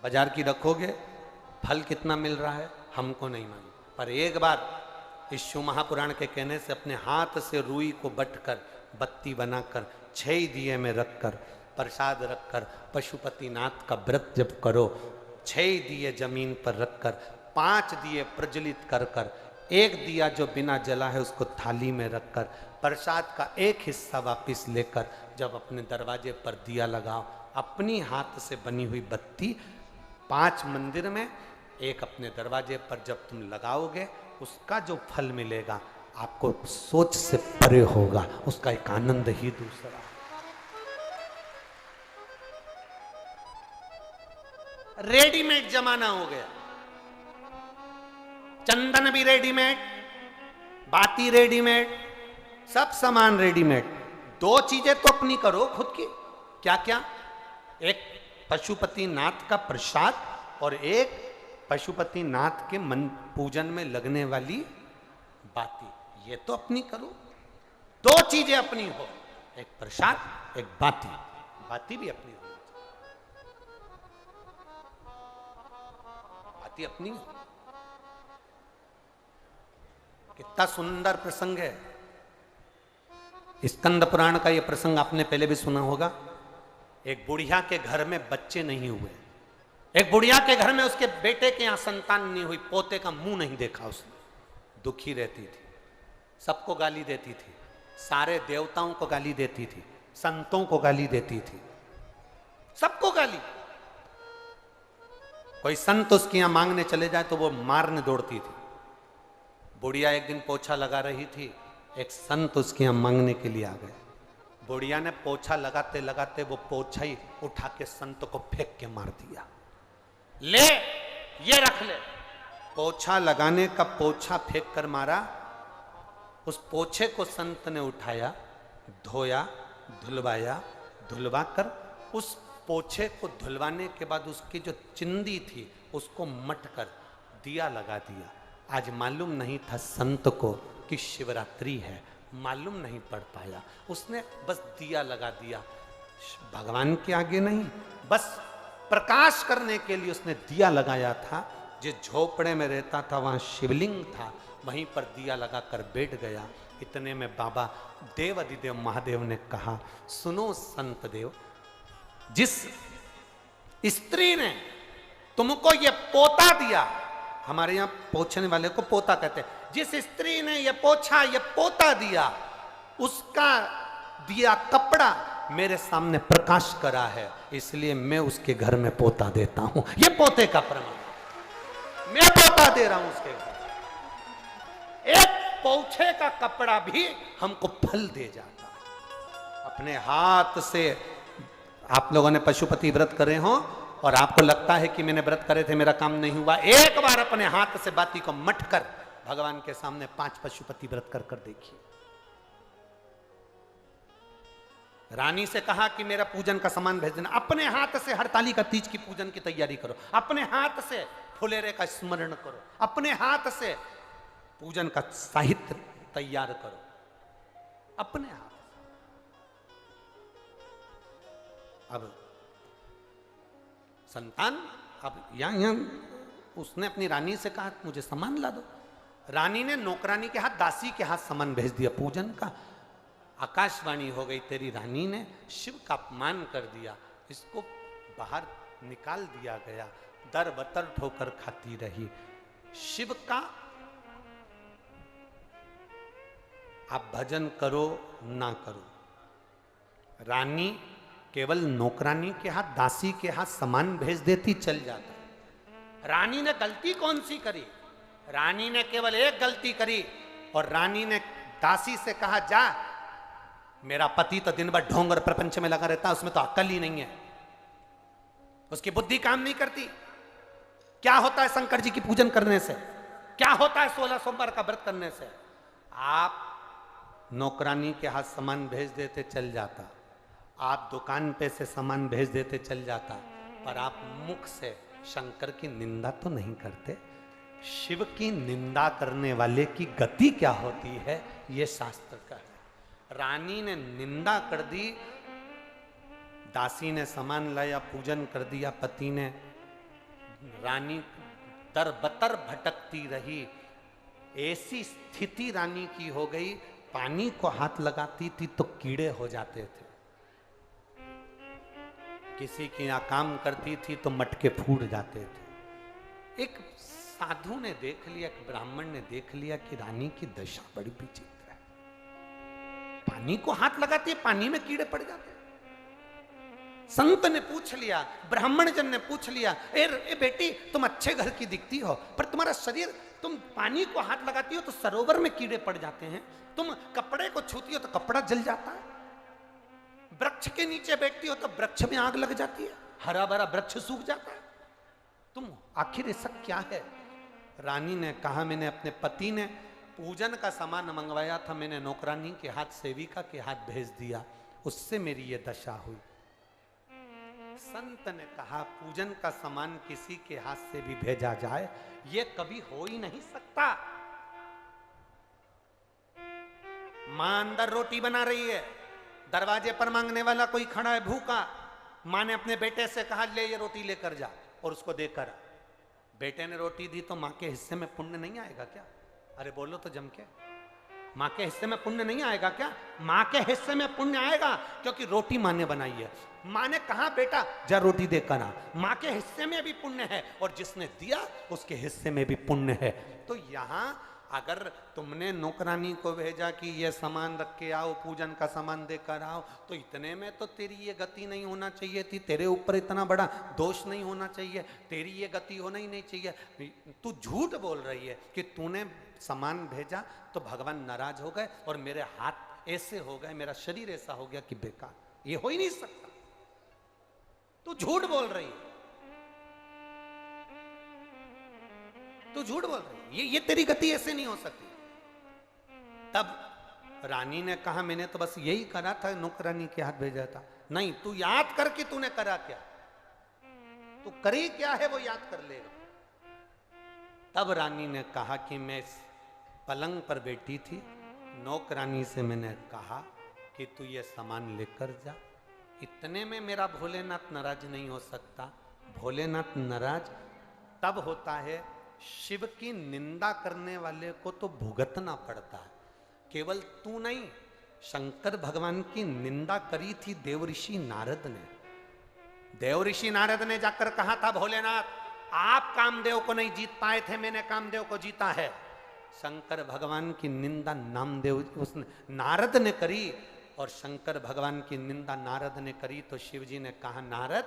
बाजार की रखोगे, फल कितना मिल रहा है हमको नहीं मालूम, पर एक बार इस शिव महापुराण के कहने से अपने हाथ से रुई को बटकर बत्ती बनाकर 6 दिए में रखकर प्रसाद रखकर पशुपति नाथ का व्रत जब करो, 6 दिए जमीन पर रखकर 5 दिए प्रज्वलित कर कर, 1 दिया जो बिना जला है उसको थाली में रखकर प्रसाद का 1 हिस्सा वापस लेकर जब अपने दरवाजे पर दिया लगाओ, अपनी हाथ से बनी हुई बत्ती 5 मंदिर में, 1 अपने दरवाजे पर जब तुम लगाओगे, उसका जो फल मिलेगा आपको सोच से परे होगा, उसका एक आनंद ही दूसरा। रेडीमेड जमाना हो गया, चंदन भी रेडीमेड, बाती रेडीमेड, सब सामान रेडीमेड। 2 चीजें तो अपनी करो खुद की। क्या क्या? एक पशुपति नाथ का प्रसाद और एक पशुपति नाथ के मन पूजन में लगने वाली बाती, ये तो अपनी करो। 2 चीजें अपनी हो, एक प्रसाद, एक बाती। बाती भी अपनी हो, बाती अपनी हो। कितना सुंदर प्रसंग है। स्कंद पुराण का यह प्रसंग आपने पहले भी सुना होगा। एक बुढ़िया के घर में बच्चे नहीं हुए, एक बुढ़िया के घर में उसके बेटे के यहां संतान नहीं हुई, पोते का मुंह नहीं देखा उसने, दुखी रहती थी, सबको गाली देती थी, सारे देवताओं को गाली देती थी, संतों को गाली देती थी, सबको गाली। कोई संत उसके यहां मांगने चले जाए तो वो मारने दौड़ती थी। बुढ़िया एक दिन पोछा लगा रही थी, एक संत उसके यहां मांगने के लिए आ गए। बुढ़िया ने पोछा लगाते लगाते वो पोछा ही उठा के संत को फेंक के मार दिया। ले ये रख ले। पोछा लगाने का पोछा फेंक कर मारा। उस पोछे को संत ने उठाया, धोया, धुलवाया, धुलवा कर उस पोछे को धुलवाने के बाद उसकी जो चिंदी थी उसको मट कर दिया लगा दिया। आज मालूम नहीं था संत को कि शिवरात्रि है, मालूम नहीं पड़ पाया, उसने बस दिया लगा दिया, भगवान के आगे नहीं, बस प्रकाश करने के लिए उसने दिया लगाया था। जिस झोपड़े में रहता था वहां शिवलिंग था, वहीं पर दिया लगाकर बैठ गया। इतने में बाबा देव अधिदेव महादेव ने कहा, सुनो संत देव, जिस स्त्री ने तुमको ये पोता दिया, हमारे यहां पोछने वाले को पोता कहते हैं, जिस स्त्री ने ये पोछा, ये पोता दिया, उसका दिया कपड़ा मेरे सामने प्रकाश करा है, इसलिए मैं उसके घर में पोता देता हूं। ये पोते का प्रमाण, मैं पोता दे रहा हूं उसके घर। एक पोछे का कपड़ा भी हमको फल दे जाता है। अपने हाथ से आप लोगों ने पशुपति व्रत करे हो और आपको लगता है कि मैंने व्रत करे थे, मेरा काम नहीं हुआ, एक बार अपने हाथ से बाती को मट कर भगवान के सामने 5 पशुपति व्रत कर कर देखिए। रानी से कहा कि मेरा पूजन का सामान भेज देना, अपने हाथ से हरताली का तीज की पूजन की तैयारी करो, अपने हाथ से फुलेरे का स्मरण करो, अपने हाथ से पूजन का साहित्य तैयार करो, अपने हाथ। अब संतान, अब यहां उसने अपनी रानी से कहा मुझे सामान ला दो, रानी ने नौकरानी के हाथ, दासी के हाथ सामान भेज दिया पूजन का। आकाशवाणी हो गई, तेरी रानी ने शिव का अपमान कर दिया, इसको बाहर निकाल दिया गया, दर बतर ठोकर खाती रही। शिव का आप भजन करो ना करो, रानी केवल नौकरानी के हाथ, दासी के हाथ सामान भेज देती, चल जाता। रानी ने गलती कौन सी करी? रानी ने केवल एक गलती करी, और रानी ने दासी से कहा, जा, मेरा पति तो दिन भर ढोंग और प्रपंच में लगा रहता है, उसमें तो अक्ल ही नहीं है, उसकी बुद्धि काम नहीं करती। क्या होता है शंकर जी की पूजन करने से? क्या होता है 16 सोमवार का व्रत करने से? आप नौकरानी के हाथ सामान भेज देते, चल जाता, आप दुकान पे से सामान भेज देते, चल जाता, पर आप मुख से शंकर की निंदा तो नहीं करते। शिव की निंदा करने वाले की गति क्या होती है, ये शास्त्र का है। रानी ने निंदा कर दी, दासी ने सामान लाया, पूजन कर दिया, पति ने, रानी तरबतर भटकती रही। ऐसी स्थिति रानी की हो गई, पानी को हाथ लगाती थी तो कीड़े हो जाते थे, किसी की यहाँ काम करती थी तो मटके फूट जाते थे। एक साधु ने देख लिया, एक ब्राह्मण ने देख लिया कि रानी की दशा बड़ी विचित्र है, पानी को हाथ लगाती है, पानी में कीड़े पड़ जाते हैं। संत ने पूछ लिया, ब्राह्मण जन ने पूछ लिया, ए बेटी, तुम अच्छे घर की दिखती हो, पर तुम्हारा शरीर, तुम पानी को हाथ लगाती हो तो सरोवर में कीड़े पड़ जाते हैं, तुम कपड़े को छूती हो तो कपड़ा जल जाता है, वृक्ष के नीचे बैठती हो तो वृक्ष में आग लग जाती है, हरा भरा वृक्ष सूख जाता है, तुम आखिर ऐसा क्या है? रानी ने कहा, मैंने अपने पति ने पूजन का सामान मंगवाया था, मैंने नौकरानी के हाथ, सेविका के हाथ भेज दिया, उससे मेरी ये दशा हुई। संत ने कहा, पूजन का सामान किसी के हाथ से भी भेजा जाए, ये कभी हो ही नहीं सकता। मां अंदर रोटी बना रही है, दरवाजे पर मांगने वाला कोई खड़ा है भूखा, मां ने अपने बेटे से कहा, ले ये रोटी लेकर जा, और उसको देकर। बेटे ने रोटी दी तो मां के हिस्से में पुण्य नहीं आएगा क्या? अरे बोलो तो जम के, मां के हिस्से में पुण्य नहीं आएगा क्या? मां के हिस्से में पुण्य आएगा, क्योंकि रोटी मां ने बनाई है। मां ने कहा, बेटा जा रोटी देकर आ, मां के हिस्से में भी पुण्य है, और जिसने दिया उसके हिस्से में भी पुण्य है। तो यहां अगर तुमने नौकरानी को भेजा कि ये सामान रख के आओ, पूजन का सामान देकर आओ, तो इतने में तो तेरी ये गति नहीं होना चाहिए थी, तेरे ऊपर इतना बड़ा दोष नहीं होना चाहिए, तेरी ये गति होना ही नहीं चाहिए। तू झूठ बोल रही है कि तूने सामान भेजा तो भगवान नाराज हो गए और मेरे हाथ ऐसे हो गए, मेरा शरीर ऐसा हो गया कि बेकार, ये हो ही नहीं सकता, तू झूठ बोल रही है, तू झूठ बोल रही है, ये तेरी गति ऐसे नहीं हो सकती। तब रानी ने कहा, मैंने तो बस यही करा था, नौकरानी के हाथ भेजा था। नहीं, तू याद करके तूने करा क्या, तू करी क्या है वो याद कर लेगा। तब रानी ने कहा कि मैं इस पलंग पर बैठी थी, नौकरानी से मैंने कहा कि तू ये सामान लेकर जा। इतने में मेरा भोलेनाथ नाराज नहीं हो सकता। भोलेनाथ नाराज तब होता है, शिव की निंदा करने वाले को तो भुगतना पड़ता है। केवल तू नहीं, शंकर भगवान की निंदा करी थी देवऋषि नारद ने। देवऋषि नारद ने जाकर कहा था, भोलेनाथ आप कामदेव को नहीं जीत पाए थे, मैंने कामदेव को जीता है। शंकर भगवान की निंदा नामदेव उसने नारद ने करी, और शंकर भगवान की निंदा नारद ने करी तो शिव जी ने कहा, नारद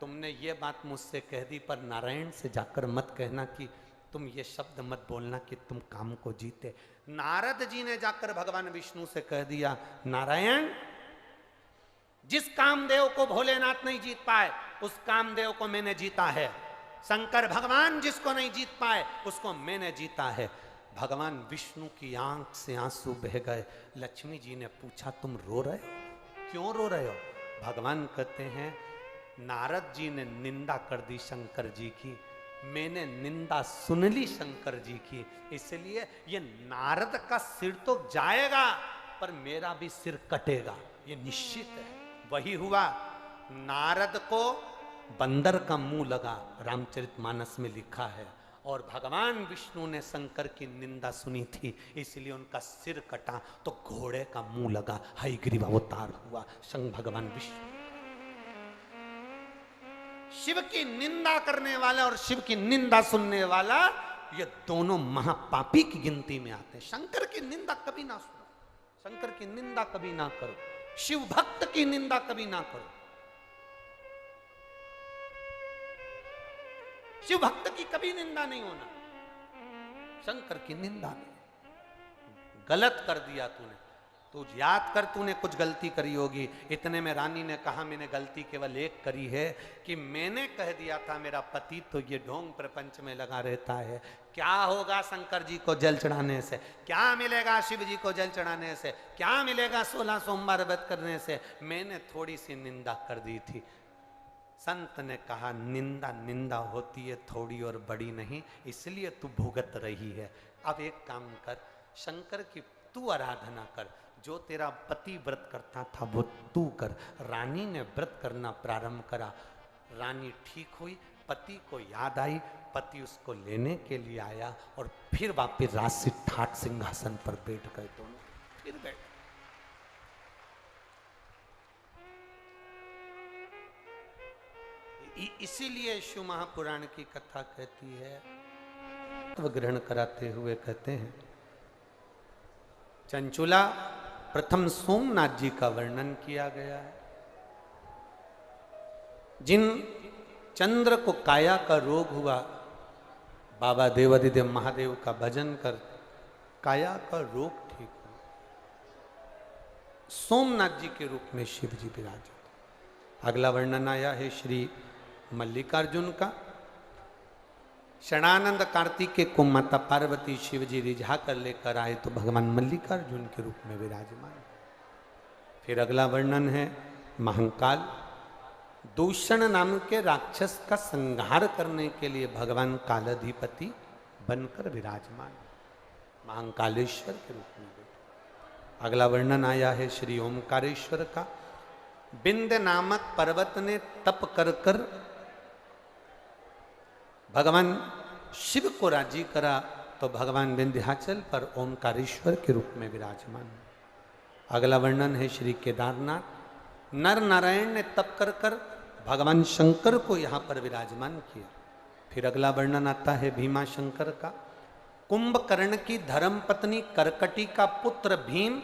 तुमने ये बात मुझसे कह दी, पर नारायण से जाकर मत कहना कि तुम ये शब्द मत बोलना कि तुम काम को जीते। नारद जी ने जाकर भगवान विष्णु से कह दिया, नारायण जिस कामदेव को भोलेनाथ नहीं जीत पाए उस कामदेव को मैंने जीता है। शंकर भगवान जिसको नहीं जीत पाए उसको मैंने जीता है। भगवान विष्णु की आंख से आंसू बह गए। लक्ष्मी जी ने पूछा, तुम रो रहे हो, क्यों रो रहे हो? भगवान कहते हैं, नारद जी ने निंदा कर दी शंकर जी की, मैंने निंदा सुन ली शंकर जी की, इसलिए ये नारद का सिर तो जाएगा पर मेरा भी सिर कटेगा, ये निश्चित है। वही हुआ, नारद को बंदर का मुंह लगा, रामचरितमानस में लिखा है, और भगवान विष्णु ने शंकर की निंदा सुनी थी इसलिए उनका सिर कटा तो घोड़े का मुंह लगा, हयग्रीव अवतार हुआ शंकर भगवान विष्णु। शिव की निंदा करने वाला और शिव की निंदा सुनने वाला, ये दोनों महापापी की गिनती में आते हैं। शंकर की निंदा कभी ना सुनो, शंकर की निंदा कभी ना करो, शिव भक्त की निंदा कभी ना करो। शिव भक्त की कभी निंदा नहीं होना, शंकर की निंदा नहीं। गलत कर दिया तूने, तू याद कर तूने कुछ गलती करी होगी। इतने में रानी ने कहा, मैंने गलती केवल एक करी है कि मैंने कह दिया था मेरा पति तो ये ढोंग प्रपंच में लगा रहता है। क्या होगा शंकर जी को जल चढ़ाने से, क्या मिलेगा शिव जी को जल चढ़ाने से, क्या मिलेगा 16 सोमवार व्रत करने से? मैंने थोड़ी सी निंदा कर दी थी। संत ने कहा, निंदा निंदा होती है, थोड़ी और बड़ी नहीं, इसलिए तू भुगत रही है। अब एक काम कर, शंकर की तू आराधना कर, जो तेरा पति व्रत करता था वो तू कर। रानी ने व्रत करना प्रारंभ करा, रानी ठीक हुई, पति को याद आई, पति उसको लेने के लिए आया और फिर वापिस राजसी ठाट सिंहासन पर बैठ गए दोनों, फिर बैठ। इसीलिए शिव महापुराण की कथा कहती है, तत्व ग्रहण कराते हुए कहते हैं, चंचुला प्रथम सोमनाथ जी का वर्णन किया गया है। जिन चंद्र को काया का रोग हुआ, बाबा देवादिदेव महादेव का भजन कर काया का रोग ठीक हुआ, सोमनाथ जी के रूप में शिव जी विराजे। अगला वर्णन आया है श्री मल्लिकार्जुन का। षणानंद कार्तिकेय को माता पार्वती शिव जी रिझा कर लेकर आए तो भगवान मल्लिकार्जुन के रूप में विराजमान। फिर अगला वर्णन है महाकाल। दूषण नाम के राक्षस का संहार करने के लिए भगवान कालाधिपति बनकर विराजमान, महाकालेश्वर के रूप में। अगला वर्णन आया है श्री ओमकारेश्वर का। बिंद नामक पर्वत ने तप कर कर भगवान शिव को राजी करा तो भगवान विंध्याचल पर ओमकारेश्वर के रूप में विराजमान। अगला वर्णन है श्री केदारनाथ। नर नारायण ने तप कर कर भगवान शंकर को यहाँ पर विराजमान किया। फिर अगला वर्णन आता है भीमा शंकर का। कुंभकर्ण की धर्म पत्नी करकटी का पुत्र भीम,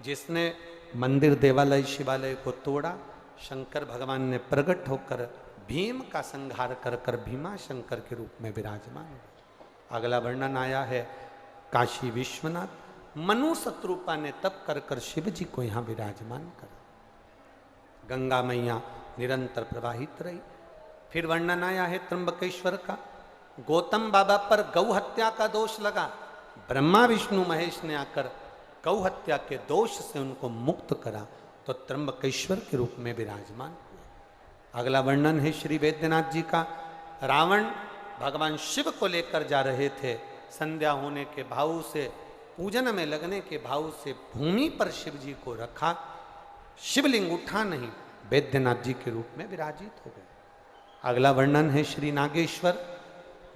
जिसने मंदिर देवालय शिवालय को तोड़ा, शंकर भगवान ने प्रकट होकर भीम का संहार कर कर भीमा शंकर के रूप में विराजमान। अगला वर्णन आया है काशी विश्वनाथ। मनु शत्रुपा ने तप कर कर शिव जी को यहाँ विराजमान करा। गंगा मैया निरंतर प्रवाहित रही। फिर वर्णन आया है त्र्यंबकेश्वर का। गौतम बाबा पर गौ हत्या का दोष लगा, ब्रह्मा विष्णु महेश ने आकर गौ हत्या के दोष से उनको मुक्त करा तो त्र्यंबकेश्वर के रूप में विराजमान हुआ। अगला वर्णन है श्री वैद्यनाथ जी का। रावण भगवान शिव को लेकर जा रहे थे। संध्या होने के भाव से, पूजन में लगने के भाव से भूमि पर शिव जी को रखा। शिवलिंग उठा नहीं, वैद्यनाथ जी के रूप में विराजित हो गए। अगला वर्णन है श्री नागेश्वर।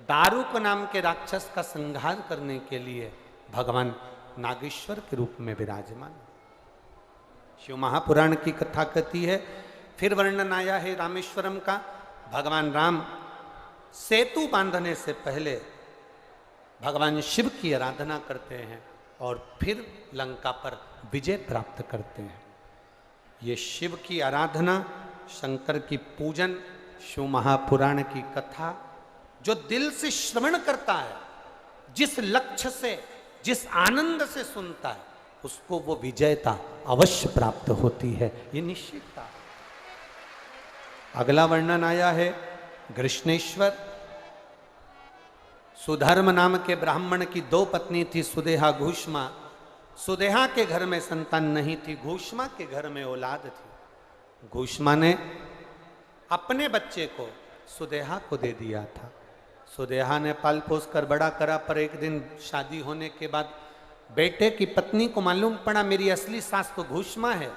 दारुक नाम के राक्षस का संहार करने के लिए भगवान नागेश्वर के रूप में विराजमान। शिव महापुराण की कथा कहती है। फिर वर्णन आया है रामेश्वरम का। भगवान राम सेतु बांधने से पहले भगवान शिव की आराधना करते हैं और फिर लंका पर विजय प्राप्त करते हैं। ये शिव की आराधना, शंकर की पूजन, शिव महापुराण की कथा, जो दिल से श्रवण करता है, जिस लक्ष्य से, जिस आनंद से सुनता है, उसको वो विजयता अवश्य प्राप्त होती है, ये निश्चितता। अगला वर्णन आया है कृष्णेश्वर। सुधर्म नाम के ब्राह्मण की 2 पत्नी थी, सुदेहा घूष्मा। सुदेहा के घर में संतान नहीं थी, घूष्मा के घर में औलाद थी। घूष्मा ने अपने बच्चे को सुदेहा को दे दिया था। सुदेहा ने पाल पोस कर बड़ा करा, पर एक दिन शादी होने के बाद बेटे की पत्नी को मालूम पड़ा मेरी असली सास तो घूष्मा है।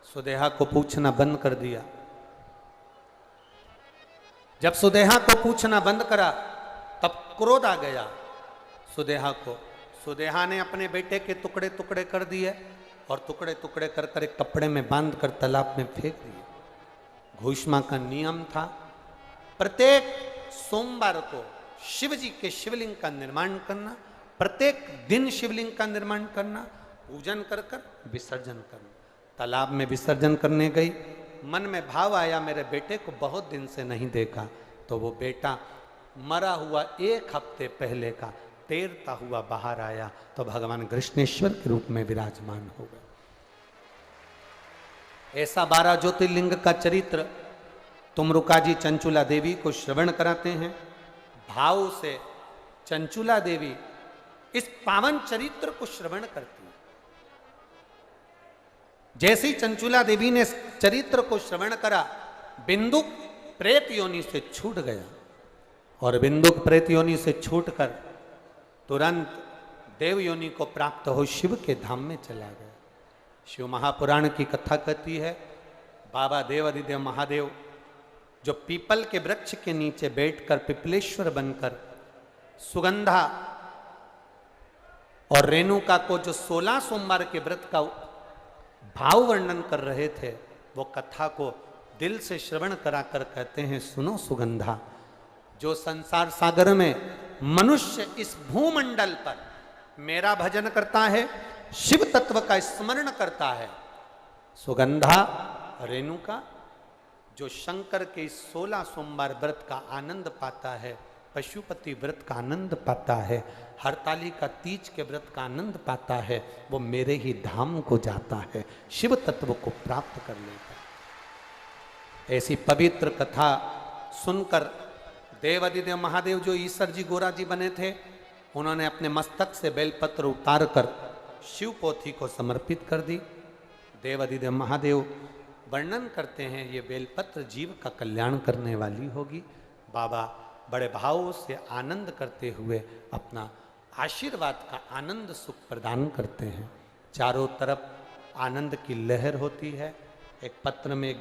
सुदेहा को पूछना बंद कर दिया। जब सुदेहा को पूछना बंद करा तब क्रोध आ गया सुदेहा को। सुदेहा ने अपने बेटे के टुकड़े टुकड़े कर दिए और टुकड़े टुकड़े कर कर एक कपड़े में बांध कर तालाब में फेंक दिए। घूष्मा का नियम था प्रत्येक सोमवार को शिव जी के शिवलिंग का निर्माण करना, प्रत्येक दिन शिवलिंग का निर्माण करना, पूजन कर कर विसर्जन करना। तालाब में विसर्जन करने गई, मन में भाव आया मेरे बेटे को बहुत दिन से नहीं देखा, तो वो बेटा मरा हुआ 1 हफ्ते पहले का तैरता हुआ बाहर आया तो भगवान कृष्णेश्वर के रूप में विराजमान हो गए। ऐसा 12 ज्योतिर्लिंग का चरित्र तुमरुका जी चंचुला देवी को श्रवण कराते हैं। भाव से चंचुला देवी इस पावन चरित्र को श्रवण करती है। जैसे ही चंचुला देवी ने चरित्र को श्रवण करा, बिंदुक प्रेत योनि से छूट गया और बिंदुक प्रेत योनि से छूटकर तुरंत देव योनि को प्राप्त हो शिव के धाम में चला गया। शिव महापुराण की कथा कहती है बाबा देवाधिदेव महादेव जो पीपल के वृक्ष के नीचे बैठकर पिपलेश्वर बनकर सुगंधा और रेणुका को जो 16 सोमवार के व्रत का भाव वर्णन कर रहे थे, वो कथा को दिल से श्रवण कराकर कहते हैं सुनो सुगंधा, जो संसार सागर में मनुष्य इस भूमंडल पर मेरा भजन करता है, शिव तत्व का स्मरण करता है, सुगंधा रेणुका जो शंकर के इस 16 सोमवार व्रत का आनंद पाता है, पशुपति व्रत का आनंद पाता है, हरतालिका तीज के व्रत का आनंद पाता है, वो मेरे ही धाम को जाता है, शिव तत्व को प्राप्त कर लेता है। ऐसी पवित्र कथा सुनकर देवाधिदेव महादेव जो ईश्वर जी गोरा जी बने थे, उन्होंने अपने मस्तक से बेलपत्र उतार कर शिव पोथी को समर्पित कर दी। देवाधिदेव महादेव वर्णन करते हैं ये बेलपत्र जीव का कल्याण करने वाली होगी। बाबा बड़े भाव से आनंद करते हुए अपना आशीर्वाद का आनंद सुख प्रदान करते हैं। चारों तरफ आनंद की लहर होती है। एक पत्र में